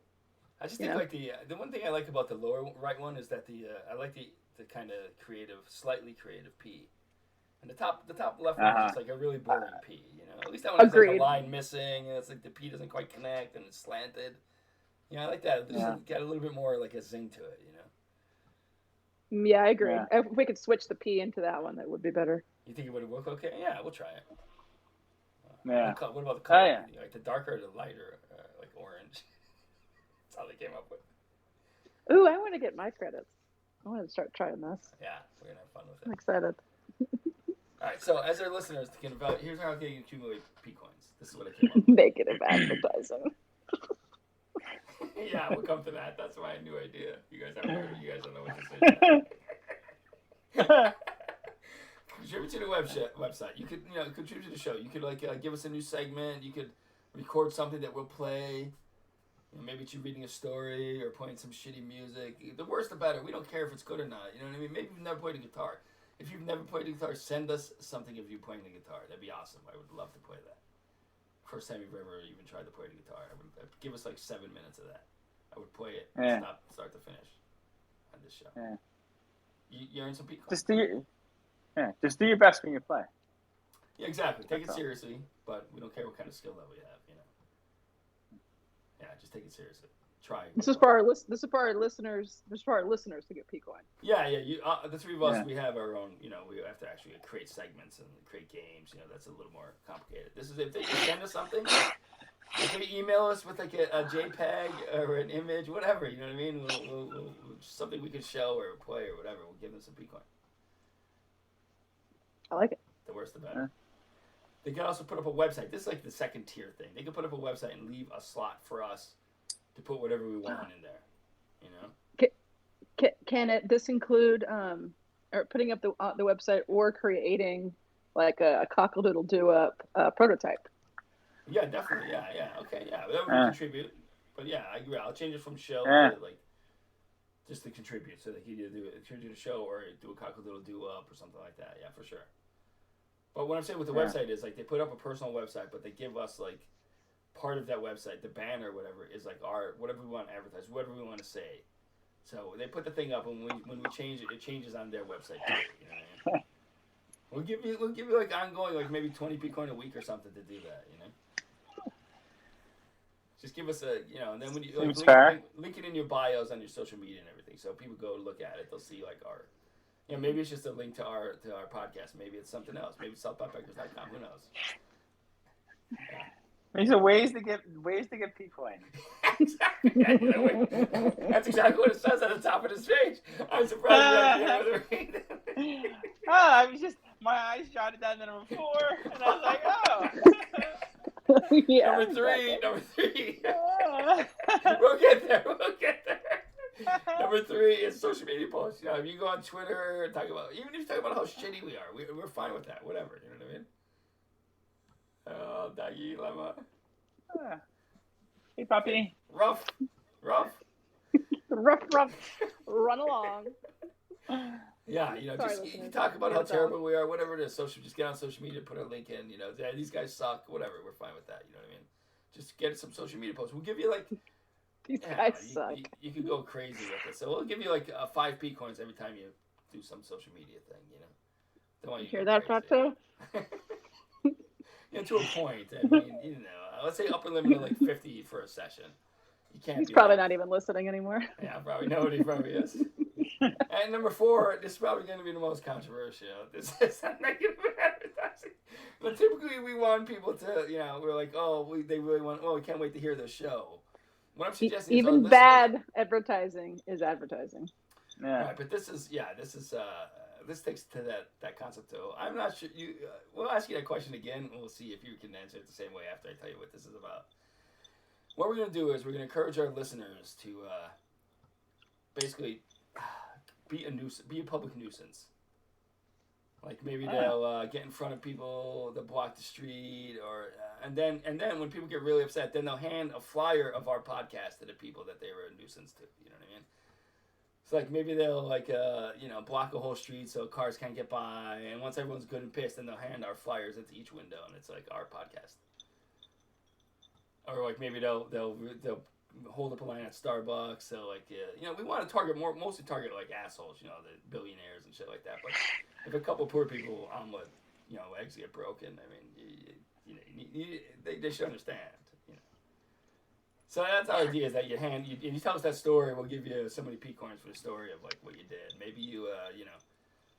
I just think like the one thing I like about the lower right one is that I like the kind of creative, slightly creative P, and the top left one is just like a really boring P. At least that one has like a line missing, and it's like the P doesn't quite connect, and it's slanted. I like that. It's got a little bit more like a zing to it. Yeah, I agree. Yeah. If we could switch the P into that one, that would be better. You think it would work okay? Yeah, we'll try it. Yeah. What about the color? Oh, yeah. Like the darker or the lighter, like orange? That's how they came up with. Ooh, I want to get my credits. I want to start trying this. Yeah, we're gonna have fun with it. I'm excited. All right, so as our listeners can evaluate, here's how you accumulate P-Coins. This is what I came up with. Negative advertising. Yeah, we'll come to that. That's my new idea. You guys haven't heard it. You guys don't know what to say. Contribute to the website. You could, contribute to the show. You could give us a new segment. You could record something that we'll play. Maybe it's you reading a story or playing some shitty music. The worse the better. We don't care if it's good or not. You know what I mean? Maybe you've never played a guitar. If you've never played a guitar, send us something of you playing the guitar. That'd be awesome. I would love to play that. First time you've ever even tried to play the guitar. Give us like 7 minutes of that. I would play it start to finish on this show. Yeah. You earn some P-Coins. Just do your best when you play. Yeah, exactly. Take it seriously, but we don't care what kind of skill that we have. Yeah, just take it seriously. Try. This is for our listeners. This is for our listeners to get P-Coin. Yeah. You, the three of us, we have our own. We have to actually create segments and create games. That's a little more complicated. This is if they send us something. If they email us with like a JPEG or an image, whatever. You know what I mean? We'll something we could show or play or whatever. We'll give them some P-Coin. I like it. The worse the better. They can also put up a website. This is like the second tier thing. They can put up a website and leave a slot for us to put whatever we want in there. Can this include or putting up the website or creating like a cockle-doodle-doo-up prototype? Yeah, definitely. Yeah. Okay, yeah. That would contribute. But yeah, I agree. I'll change it from show to like just to contribute. So they can either contribute to a show or do a cockle-doodle-doo-up or something like that. Yeah, for sure. But what I'm saying with the website is like they put up a personal website, but they give us like part of that website, the banner or whatever, is like our whatever we want to advertise, whatever we want to say. So they put the thing up, and when we change it, it changes on their website too. You know what I mean? We'll give you like ongoing, like maybe 20 P-Coin a week or something to do that. Just give us and then when you link it in your bios on your social media and everything, so people go look at it, they'll see like our. Maybe it's just a link to our podcast. Maybe it's something else. Maybe it's southpackbikers.com. Who knows? Yeah. These are ways to get P-Coin. That's exactly what it says at the top of this page. I'm surprised you actually read it. I was just my eyes jotted down to number 4, and I was like, Yeah. Number three. We'll get there. Number 3 is social media posts. If you go on Twitter and talk about, even if you talk about how shitty we are, we're fine with that. Whatever. You know what I mean? Oh, Doggy Lemma. Hey, puppy. Rough. Rough. Run along. Yeah, you talk about how terrible we are, whatever it is. Just get on social media, put a link in. These guys suck. Whatever. We're fine with that. You know what I mean? Just get some social media posts. We'll give you like. These guys suck. You could go crazy with it. So we'll give you like 5 P-Coins every time you do some social media thing. Don't want you hear that, Pato? To a point. I mean, let's say upper limit of like 50 for a session. You can't. He's probably not even listening anymore. Yeah, probably nobody probably is. And number 4, this is probably going to be the most controversial. This is negative advertising. But typically, we want people to, we're like, they really want. We can't wait to hear the show. What I'm suggesting even is bad advertising is advertising. Yeah. Right, but this is this takes to that concept too. I'm not sure you. We'll ask you that question again, and we'll see if you can answer it the same way after I tell you what this is about. What we're gonna do is we're gonna encourage our listeners to basically be a public nuisance. Like maybe they'll get in front of people, they'll block the street, or and then when people get really upset, then they'll hand a flyer of our podcast to the people that they were a nuisance to. You know what I mean? It's like maybe they'll block a whole street so cars can't get by, and once everyone's good and pissed, then they'll hand our flyers into each window, and it's like our podcast. Or like maybe they'll hold up a line at Starbucks. So like we want to target mostly target like assholes, the billionaires and shit like that. But if a couple poor people omelet, eggs get broken, I mean, they should understand. So that's our idea, is that you tell us that story, we'll give you so many P-coins for the story of like what you did. Maybe you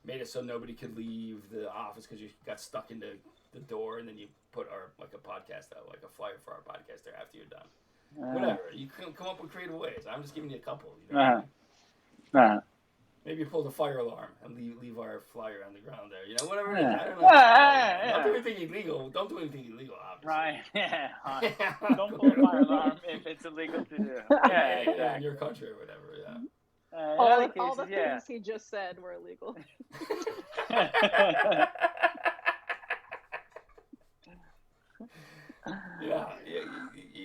made it so nobody could leave the office because you got stuck in the door, and then you put a podcast out, like a flyer for our podcast there after you're done. Whatever. You can come up with creative ways. I'm just giving you a couple. Maybe you pull the fire alarm and leave our flyer on the ground there. Whatever it is. I don't know. Don't do anything illegal. Don't do anything illegal, obviously. Right. Yeah. Don't pull a fire alarm if it's illegal to do. Yeah, exactly. In your country or whatever. Yeah. All the things he just said were illegal.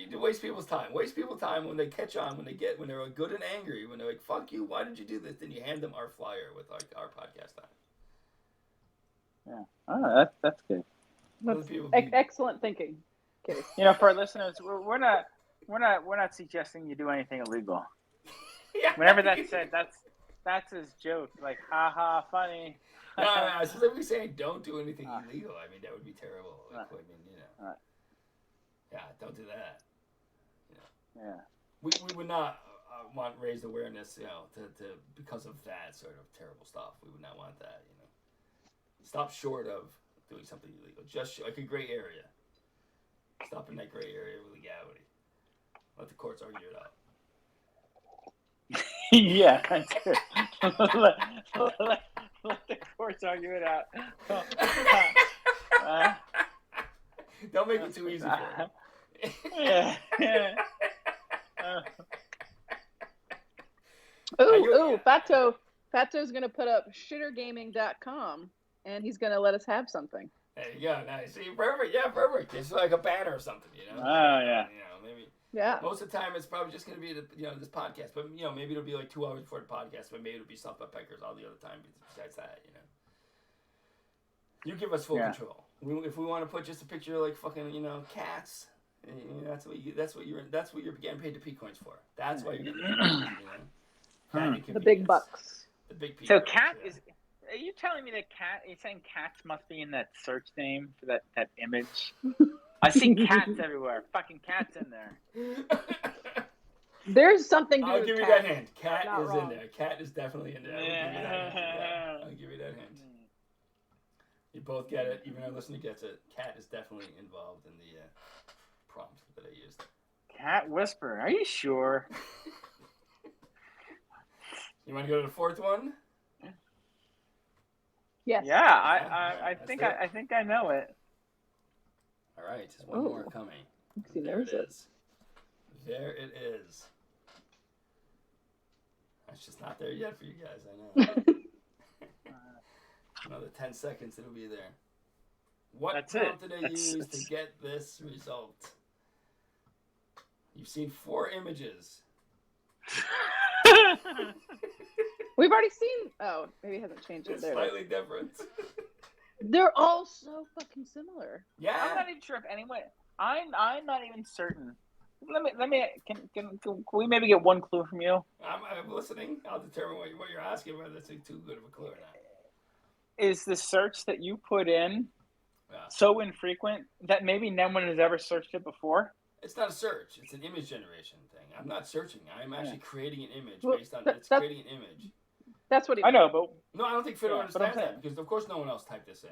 You waste people's time. Waste people's time when they catch on, when they're good and angry, when they're like, "Fuck you! Why did you do this?" Then you hand them our flyer with like our podcast on. Yeah. That's good. That's excellent thinking, Case. For our listeners, we're not suggesting you do anything illegal. Yeah. Whenever that's said, that's his joke. Like, haha, funny. No. It's just like we saying, don't do anything illegal. I mean, that would be terrible. Like, yeah, don't do that. Yeah. We would not want raised awareness, to because of that sort of terrible stuff. We would not want that, Stop short of doing something illegal. Just like a gray area. Stop in that gray area of legality. Let the courts argue it out. Yeah, that's good. let the courts argue it out. Don't make it too easy for him. Yeah. Fato's gonna put up shittergaming.com, and he's gonna let us have something. There you go. Nice. See, perfect. Yeah, perfect. It's like a banner or something, Oh yeah. Maybe. Yeah. Most of the time, it's probably just gonna be this podcast, but maybe it'll be like 2 hours before the podcast, but maybe it'll be Stuff by Peckers all the other time. Besides that, you give us full control. If we want to put just a picture of like fucking cats. That's what you're getting paid the P-coins for. That's why you're getting paid. The big bucks. The big P-coins. So cat is. Are you telling me that cat? You're saying cats must be in that search name for that image? I see cats everywhere. Fucking cats in there. There's something. I'll give you that hint. Cat is in there. Cat is definitely in there. I'll give you that hint. You both get it. Even our listener gets it. Cat is definitely involved in the prompt that I used. Cat whisper. Are you sure? You want to go to the fourth one? Yes. Yeah, I think I know it. All right, just one more coming. See, there it is. There it is. It's just not there yet for you guys. I know. Another 10 seconds, it'll be there. What prompt did I use to get this result? You've seen 4 images. We've already seen. Oh, maybe it hasn't changed. It's slightly different. They're all so fucking similar. Yeah. I'm not even sure if anyone. I'm not even certain. Let me. Can we maybe get one clue from you? I'm listening. I'll determine what you're asking, whether it's too good of a clue or not. Is the search that you put in so infrequent that maybe no one has ever searched it before? It's not a search. It's an image generation thing. I'm not searching. I'm actually creating an image based on creating an image. That's what he. I know, but no, I don't think Fiddler understands that because of course no one else typed this in.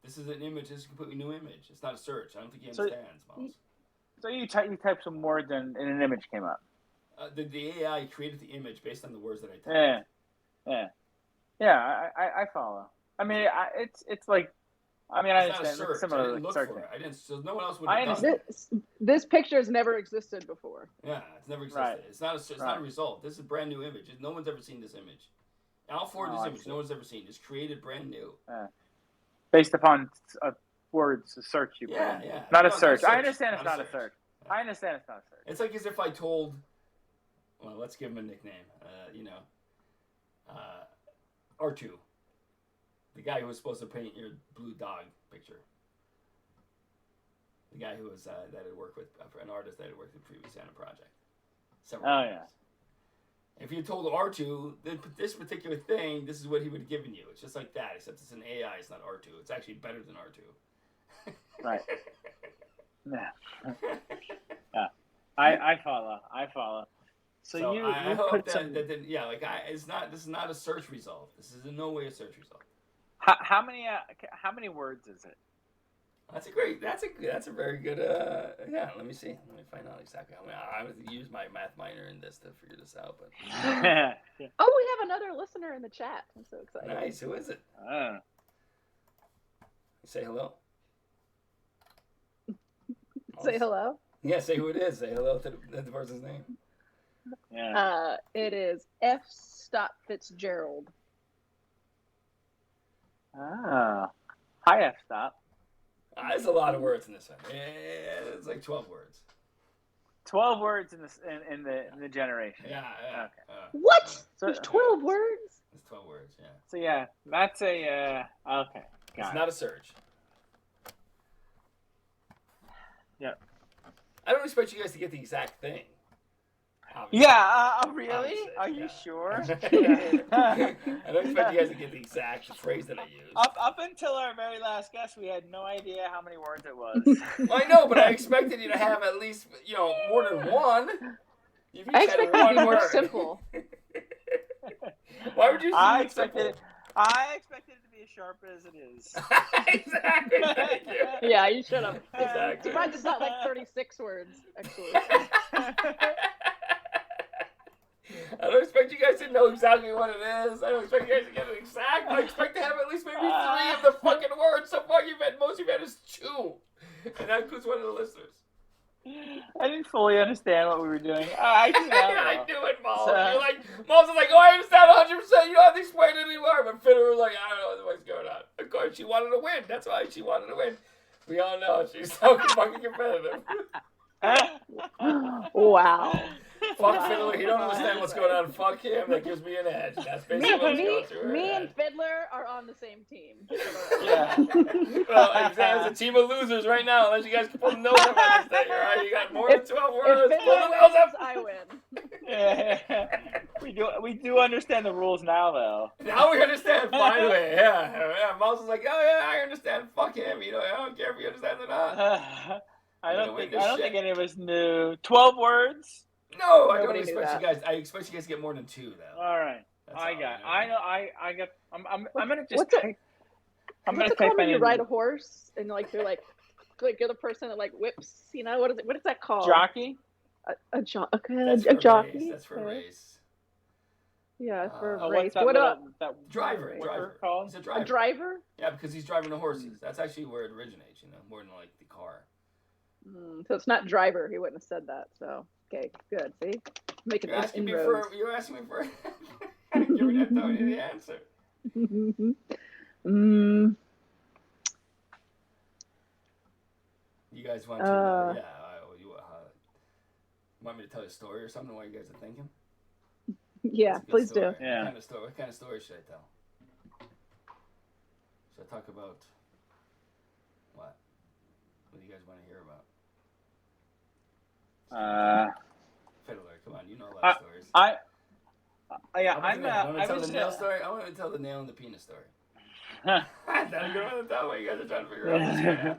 This is an image. This is a completely new image. It's not a search. I don't think he understands, Miles. So you typed some words and an image came up. The AI created the image based on the words that I typed. Yeah. Yeah, I follow. I mean, it's like, I mean, I It's not a understand. search. It's similar I to didn't look searching. for it. I didn't. So no one else would I have done understand. it. This picture has never existed before. Yeah, it's never existed. Right. It's not a. It's not a Right. result. This is a brand new image. No one's ever seen this image. I'll forward Oh, this I image. see. No one's ever seen. It's created brand new. Based upon words, a search you put Yeah, in. yeah. Not No, a search. I understand it's Not not a a search. search. I understand it's not a search. It's like as if I told. Well, let's give him a nickname. R2. The guy who was supposed to paint your blue dog picture. The guy who was that had worked with an artist that had worked with the previous Santa project. Several Oh, times. If you told R2 this particular thing, this is what he would have given you. It's just like that, except it's an AI. It's not R2. It's actually better than R2. Right. Yeah. Yeah. I follow. So you I you hope put that, some. that it's not. This is not a search result. This is in no way a search result. How many words is it? That's a very good. Yeah. Let me see. Let me find out exactly. I would use my math minor in this to figure this out. But Oh, we have another listener in the chat. I'm so excited. nice. Who is it? Say hello. Say hello. Yeah. Say who it is. Say hello to the person's name. Yeah. It is F. Fitzgerald. Ah. Hi, F. Stop. There's a lot of words in this one. It's like 12 words. 12 words in the generation. Yeah. Okay. What? So, There's 12 words? It's 12 words. Yeah. So yeah, that's a okay. It's Got not a search. Yeah. I don't expect you guys to get the exact thing. Obviously. Yeah. Really? Obviously, Are you yeah. sure? I don't expect you guys to get the exact phrase that I use. Up until our very last guest, we had no idea how many words it was. Well, I know, but I expected you to have at least, more than one. You've each I had expect it to one be more word. simple. Why would you? I use simple? expected it to be as sharp as it is. Exactly. Thank you. Yeah, you should have. Exactly. Surprised it's not like 36 words, actually. I don't expect you guys to know exactly what it is. I don't expect you guys to get it exact. I expect to have at least maybe 3 of the fucking words. So far, most you've had is 2, and that includes one of the listeners. I didn't fully understand what we were doing. I do now, I though. knew it, Malls. So- You're like, Malls is like, oh, I understand 100%. You don't have to explain it anymore. But Fiddler was like, I don't know what's going on. Of course, she wanted to win. That's why she wanted to win. We all know she's so fucking competitive. Wow. Fuck Fiddler. He don't understand what's going on. Fuck him. That gives me an edge. That's basically what's going through her Me head. and Fiddler are on the same team. Yeah. Well, it's a team of losers right now. Unless you guys can pull the nose up on this thing, all right? You got more than 12 words. If Pull Fiddler the nose up. wins, I win. Yeah. We do understand the rules now, though. Now we understand, finally. Yeah. Mouse is like, oh, yeah, I understand. Fuck him. I don't care if you understand or not. I You're don't gonna win think this shit. any of us knew. 12 words. No, I don't Nobody knew expect you guys. I expect you guys to get more than 2, though. All right. That's I all, got. you I know. I got. I'm gonna just. What's it- type, I'm What's gonna it called type when you in ride a horse and they're like you're the person that like whips? What is it? What is that called? jockey. A jockey. That's for A a jockey. race. That's for a Okay. race. Yeah, for Oh, a What's race. that What little, about that Driver. whipper called? He's a driver. a driver? Yeah, because he's driving the horses. That's actually where it originates, more than like the car. So it's not driver. He wouldn't have said that. So okay, good. See, making You're those asking me inroads. for. You're asking me for. You're not telling you the answer. You guys want to? You want me to tell you a story or something while you guys are thinking? Yeah, It's a good please story. do. Yeah. What kind of story should I tell? Should I talk about what? What do you guys want to hear about? Fiddler, come on, you know a lot of stories. Yeah. I want to tell was the nail story. I want to tell the nail and the penis story. gonna- That's not a good one to tell what you guys are trying to figure out.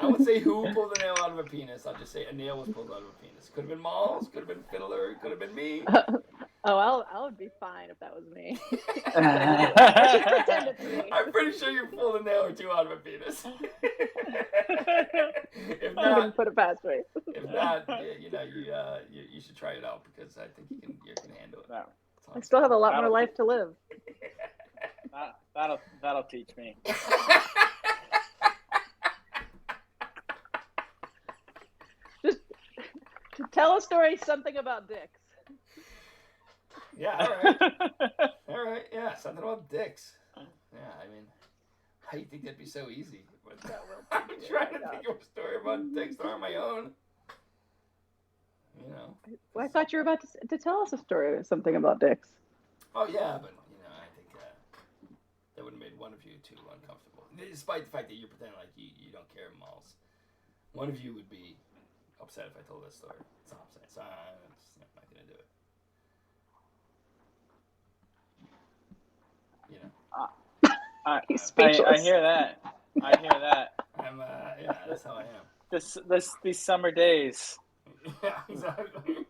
I would say who pulled a nail out of a penis. I'll just say a nail was pulled out of a penis. Could have been Malls, could have been Fiddler, could have been me. I would be fine if that was me. I should pretend it's me. I'm pretty sure you pulled a nail or 2 out of a penis. If I not, wouldn't put it past me. you should try it out because I think you can handle it. No. That's I still have a lot more life to live. That'll teach me. Just to tell a story, something about dicks. Yeah, all right. All right, yeah, something about dicks. Yeah, I mean, how do you think that'd be so easy? But I'm trying to think of a story about dicks that aren't my own. You know. Well, I thought you were about to tell us a story, something about dicks. Oh yeah, but I think that would have made one of you too uncomfortable. Despite the fact that you're pretending like you don't care, Malls. One of you would be upset if I told that story. That's all I'm saying. So I'm just not gonna do it. You know. He's speechless. I hear that. I hear that. I'm yeah, that's how I am. These summer days. Yeah, exactly.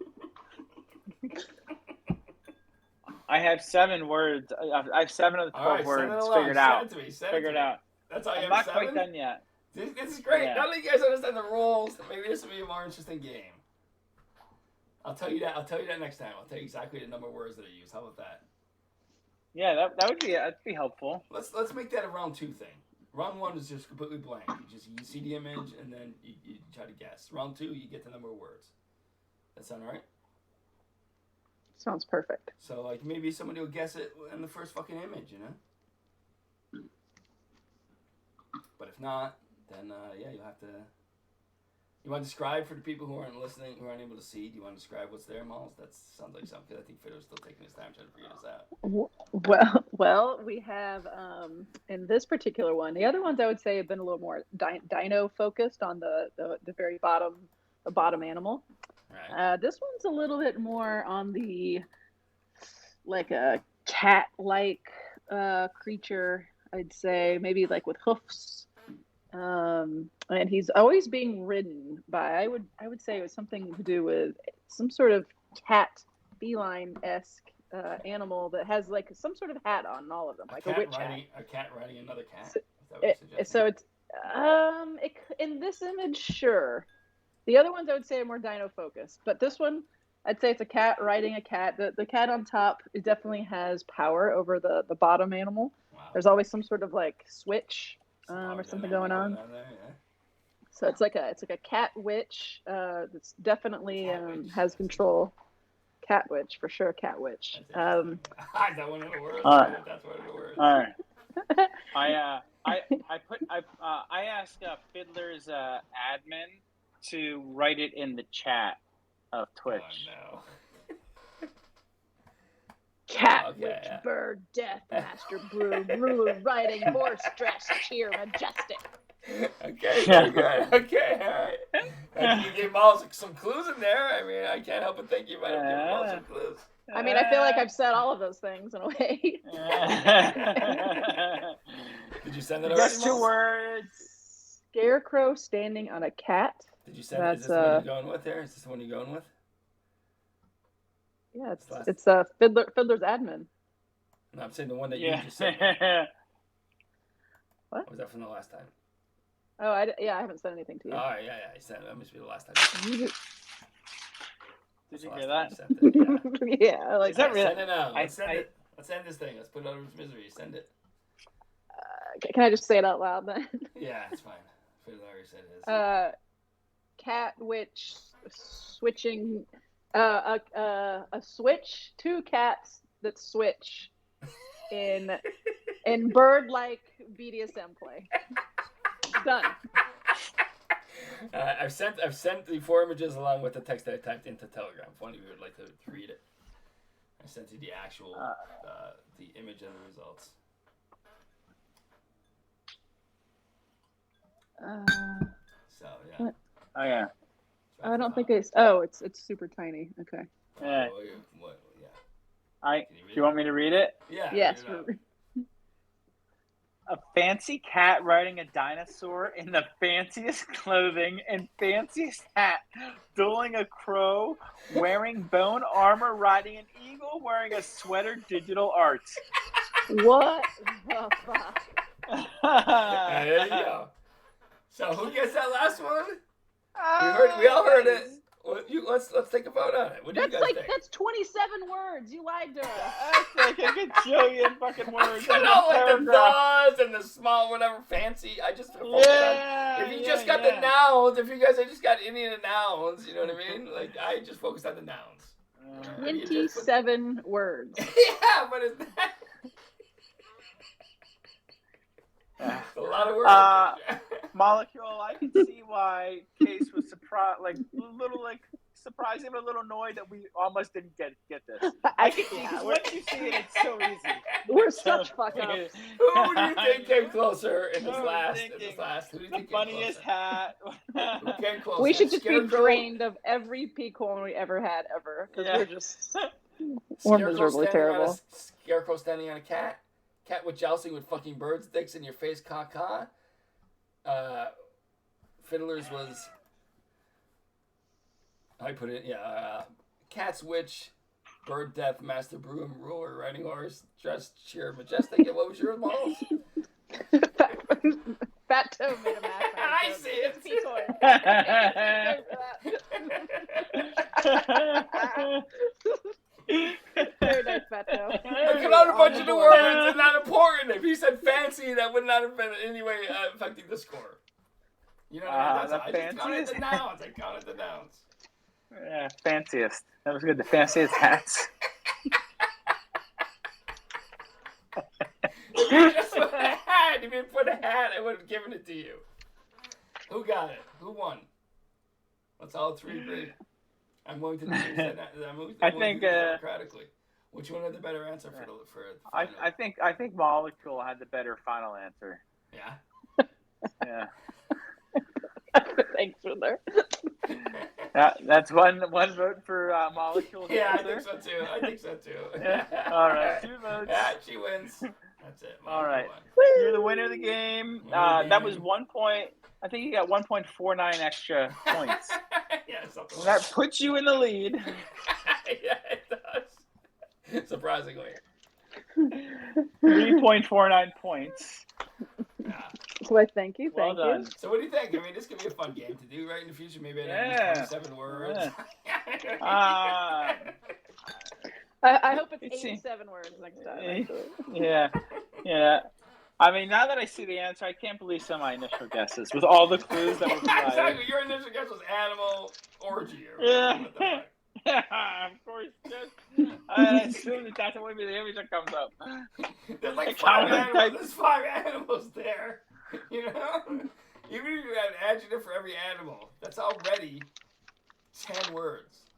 I have 7 words. I have 7 of the 12 words figured out. Figured out. That's all you I'm have. not quite done yet. This is great. Yeah. Now that you guys understand the rules, maybe this will be a more interesting game. I'll tell you that next time. I'll tell you exactly the number of words that I use. How about that? Yeah, that'd be helpful. Let's make that a round 2 thing. Round 1 is just completely blank. You see the image and then you try to guess. Round 2, you get the number of words. That sound all right? Sounds perfect. So like maybe somebody will guess it in the first fucking image, you know? But if not, then yeah, you'll have to. You want to describe for the people who aren't listening, who aren't able to see? Do you want to describe what's there, Malls? That sounds like something. I think Fiddler's still taking his time trying to figure this out. Well, we have in this particular one. The other ones I would say have been a little more dino focused on the very bottom, the bottom animal. Right. This one's a little bit more on the like a cat-like creature. I'd say maybe like with hoofs. And he's always being ridden by, I would say it was something to do with some sort of cat feline-esque animal that has like some sort of hat on all of them, like a witch hat. A cat riding another cat. So it's in this image, sure. The other ones I would say are more dino focused, but this one I'd say it's a cat riding a cat. The cat on top, it definitely has power over the bottom animal. Wow. There's always some sort of like switch or something going on. There, yeah. So it's like a cat witch that's definitely has control. Cat witch for sure. Cat witch. Is that one of the words? That's one of the words. All right. I asked Fiddler's admin to write it in the chat of Twitch. Oh, no. Cat, witch, bird, death, master, broom, ruler, riding, horse, dress, cheer, majestic. Okay, very good. Okay, all right. I think you gave Miles some clues in there. I mean, I can't help but think you might have given Miles some clues. I mean, I feel like I've said all of those things in a way. Did you send it over? Just 2 words. Scarecrow standing on a cat. Did you send it? Is this the one you're going with there? Is this the one you're going with? Yeah, it's Fiddler's admin. No, I'm saying the one that you just sent. What? Or was that from the last time? Oh, I haven't said anything to you. Oh, yeah, I sent it. That must be the last time. Did you hear that? You Yeah, like is that really? Send it now. Let's end this thing. Let's put it out of its misery. Send it. Can I just say it out loud then? Yeah, it's fine. Fiddler already said his. Cat witch switching. A switch. 2 cats that switch in bird-like BDSM play. Done. I've sent the 4 images along with the text that I typed into Telegram. If one of you would like to read it, I sent you the actual the image and the results. So yeah. What? Oh yeah. I don't think it's. Oh, it's super tiny. Okay. Yeah. What? Do you want me to read it? Yeah. Yes. A fancy cat riding a dinosaur in the fanciest clothing and fanciest hat, dueling a crow, wearing bone armor, riding an eagle, wearing a sweater, digital art. What the fuck? There you go. So who gets that last one? We all heard it. Let's take a vote on it. What do you guys think? That's 27 words. You lied to us. That's like a gajillion fucking words. I know, like the does and the small whatever fancy. I just focus on, if you just got the nouns, if you guys had just got any of the nouns, you know what I mean? Like I just focused on the nouns. 27 words. Yeah, but it's that. It's a lot of words. Molecule, I can see why Case was surprised, like surprising, but a little annoyed that we almost didn't get this. I can see because once you see it, it's so easy. We're such fuck ups. Who do you think came closer in this last? Who do you think the funniest hat? Who came closer? We should just be Scarecrow? drained of every P-coin we ever had because we're just Scarecrow miserably terrible. Scarecrow standing on a cat. Cat with jousting with fucking bird sticks in your face, caca. Fiddler's was. I put it, Cat's witch, bird death, master broom, ruler, riding horse, dress, cheer, majestic. And what was yours, Malls? Fat Toe made a math. I see it. P-coin. Very nice, Fat Toe. Look at all a bunch of the words are not important. If he said fancy, that would not have been in any way affecting the score. You know what I mean? I just counted the nouns. I counted the nouns. Yeah, fanciest. That was good. The fanciest hats. If you just put a hat, if you put a hat, I would have given it to you. Who got it? Who won? Let's all three agree. I'm going to do democratically. Which one had the better answer for the final? I think Molecule had the better final answer. Yeah. Yeah. Thanks, Fiddler. That's one vote for Molecule. Yeah, I think so too. Yeah. All right, 2 votes. Yeah, she wins. That's it. All right. Won. You're the winner of the game. That was 1 point. I think you got 1.49 extra points. Yeah, something. That puts you in the lead. Yeah, it does. Surprisingly. 3.49 points. Yeah. Well, thank you. Well done. So what do you think? I mean, this could be a fun game to do, right? In the future, maybe I'd have 27 words. Yeah. I hope it's 87 words next time. Yeah. I mean, now that I see the answer, I can't believe some of my initial guesses with all the clues that were provided. Exactly. Your initial guess was animal orgy. Yeah. Of course. I assume that's the way the image that comes up. There's like 5 animals. There's 5 animals there. You know? Even if you had an adjective for every animal, that's already 10 words.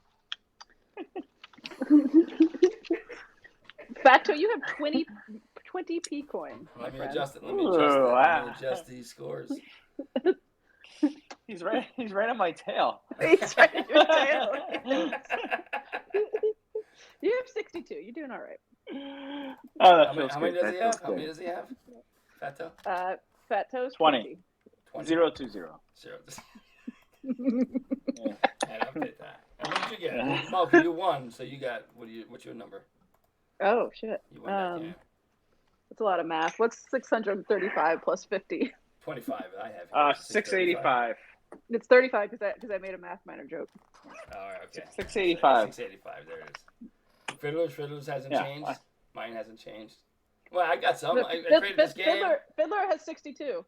Fat Toe, you have 20 P-coin. Let me adjust it. Let me adjust these scores. He's right on my tail. He's right on your tail. You have 62. You're doing all right. Oh, that feels how good. many does he have? How many does he have? Fat Toe? Fat Toe's 20. 020. Zero. Yeah. And update that. And what did you get? Malcolm, you won, so you got, what's your number? Oh, shit. You won that game. That's a lot of math. What's 635 plus 50? 25, I have. 685. It's 35 because I made a math minor joke. All right, okay. 685. 685, there it is. Fiddler's hasn't changed. Mine hasn't changed. Well, I got some. I created this game. Fiddler has 62.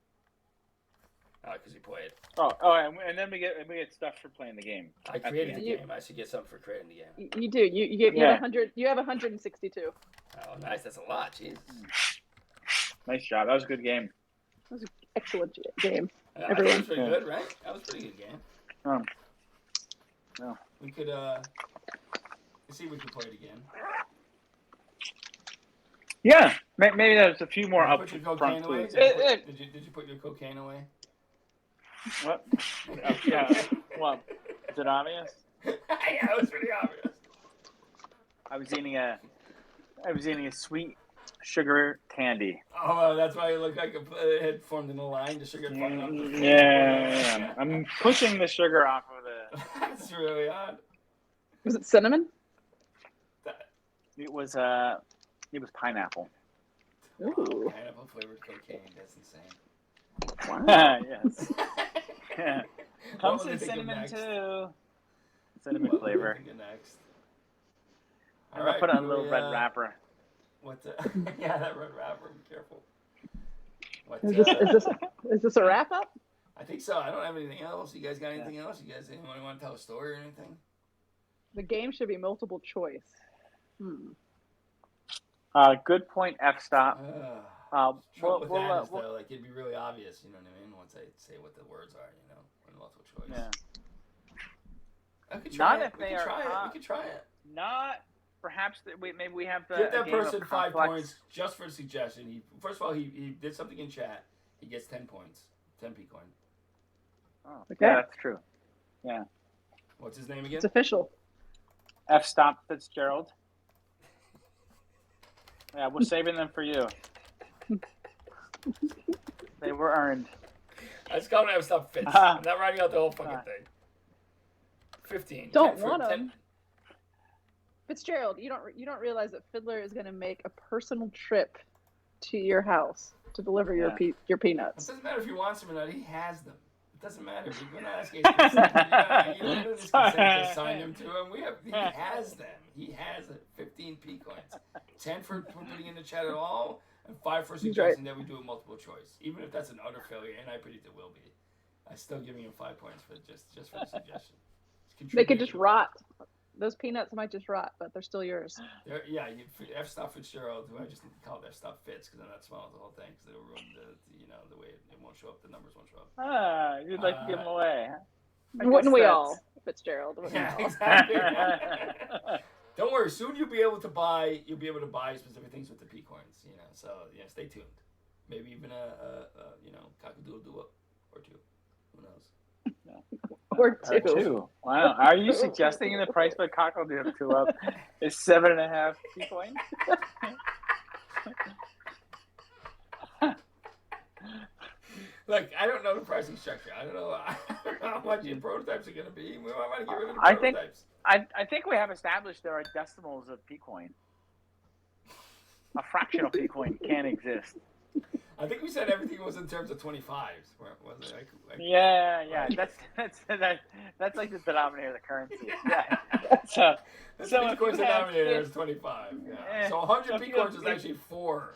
Oh, because he played. Oh, and then we get stuff for playing the game. I created the game. I should get something for creating the game. You do. You have 100. You have 162. Oh, nice. That's a lot. Jesus. Nice job. That was a good game. That was an excellent game. That was pretty good, right? That was a pretty good game. No. We could let's see if we can play it again. Yeah, maybe there's a few more up front clues. Did you put your cocaine away? What? Yeah. Well, is it obvious? Yeah, it was pretty obvious. I was eating a sweet sugar candy. Oh, well, that's why it looked like it had formed in a line. The sugar had up. Yeah. I'm pushing the sugar off of the. That's really odd. Was it cinnamon? It was pineapple. Ooh. Pineapple flavored cocaine. That's insane. Wow. Yes. Yeah. Comes in cinnamon too. cinnamon What flavor. we think of next? I'm gonna put on a little red wrapper. Yeah, that red wrapper. Be careful. Is this a wrap up? I think so. I don't have anything else. You guys got anything else? You guys anyone want to tell a story or anything? The game should be multiple choice. Good point, F-stop. Trouble with that is though, like it'd be really obvious, you know what I mean? Once I say what the words are, you know, in multiple choice. Yeah. I could try Not it. if they are. We could try it. Not. Perhaps maybe we have the. Give that game of person 5 complex. points just for the suggestion. First of all, he did something in chat. He gets 10 points, 10 P-coin. Oh, Okay. yeah, that's true. Yeah. What's his name again? It's official. F-stop Fitzgerald. Yeah, we're saving them for you. They were earned. I just called him F-stop Fitz. I'm not writing out the whole fucking thing. 15. Don't want him. Fitzgerald, you don't realize that Fiddler is going to make a personal trip to your house to deliver your It peanuts. doesn't matter if he wants them or not. He has them. It doesn't matter. We're not asking his consent. You don't need his consent to sign them to him. He has them. He has 15 P-coins. 10 for putting in the chat at all, and 5 for suggesting that we do a multiple choice. Even if that's an utter failure, and I predict it will be, I'm still giving him 5 points for just for the suggestion. They could just rot. Those peanuts might just rot, but they're still yours. F-stop Fitzgerald, who I just called F-stop Fitz because I'm not smelling the whole thing because it'll ruin the way it won't show up. The numbers won't show up. You'd like to give them away. Wouldn't we all, Fitzgerald? Yeah, exactly. Don't worry. Soon you'll be able to buy specific things with the P-coins. You know, so stay tuned. Maybe even a cock-a-doodle-doo or 2. Who knows? Or 2. Wow. Are you suggesting the price for cock-a-doodle-doo up is 7.5 P-coin? Look, I don't know the pricing structure. I don't know how much your prototypes are going to be. We might want to get rid of the prototypes. I think we have established there are decimals of P-coin. A fractional P-coin can't exist. I think we said everything was in terms of 25s, wasn't it? Yeah. That's like the denominator of the currency. Yeah. So P-coin's denominator is 25. Yeah. So 100 P-coins is actually 4.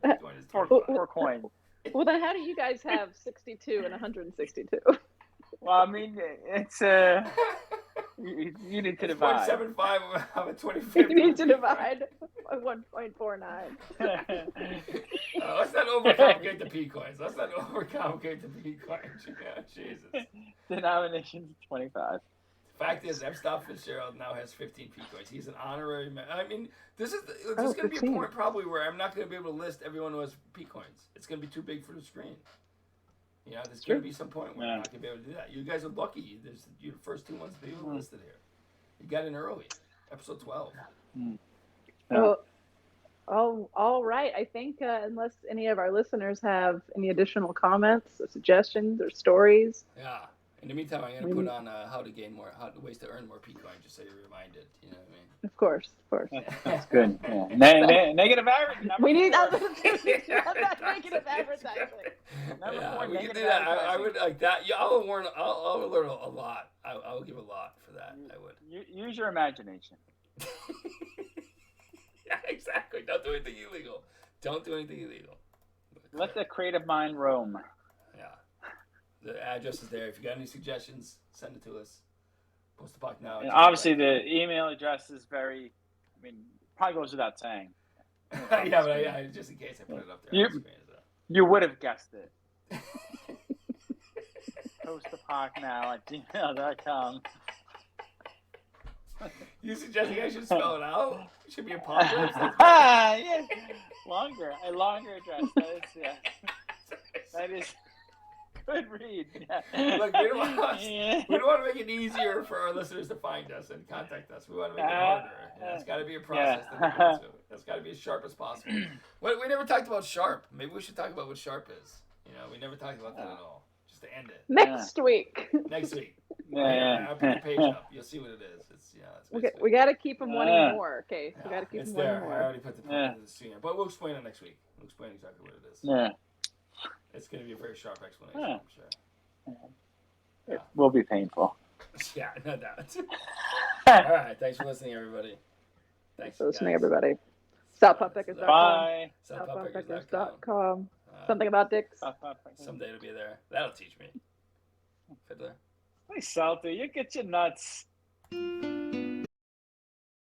P-coin is 4 coins. Well, then how do you guys have 62 and 162? Well, I mean, it's you need to divide. 0.75 of a 25. You need to divide by 1.49. Let's not overcomplicate the P-coins. Let's not overcomplicate the P-coins. Jesus. Denomination's 25. Fact is, F-stop Fitzgerald now has 15 P-coins. He's an honorary member. I mean, this is going to be a point probably where I'm not going to be able to list everyone who has P-coins. It's going to be too big for the screen. There's going to be some point where I'm not going to be able to do that. You guys are lucky. You're the first 2 ones to be listed here. You got in early. Episode 12. Well, all right. I think unless any of our listeners have any additional comments or suggestions or stories. Yeah. In the meantime, I'm going to put on ways to earn more P-coin, just so you're reminded. You know what I mean? Of course. That's good. Yeah. Negative average. We need other negative advertising. We can do that. I would like that. Yeah, I'll learn a lot. I will give a lot for that. I would. Use your imagination. Yeah, exactly. Don't do anything illegal. Let the creative mind roam. Yeah. The address is there. If you got any suggestions, send it to us. Post-apoc now. And obviously, the email address is probably goes without saying. Yeah, but just in case I put it up there. You would have guessed it. postapoc@gmail.com. You suggesting I should spell it out? It should be apocalypse. Yes. A longer address. That is good read. Yeah. Look, we don't want to make it easier for our listeners to find us and contact us. We want to make it harder. It's got to be a process. It's got to be as sharp as possible. We never talked about Sharp. Maybe we should talk about what Sharp is. We never talked about that at all. Just to end it. Next week. Next week. Yeah. I'll put the page up. You'll see what it is. We got to keep them wanting more. Okay, we got to keep them wanting more. I already put the screen, but we'll explain it next week. We'll explain exactly what it is. Yeah. It's going to be a very sharp explanation, I'm sure. It will be painful. Yeah, no doubt. All right. Thanks for listening, everybody. Thanks for listening, everybody. Southpoppickers.com. Bye. Southpoppickers.com. Something about dicks. Someday it'll be there. That'll teach me. Fiddler. Hey, Salty, you get your nuts.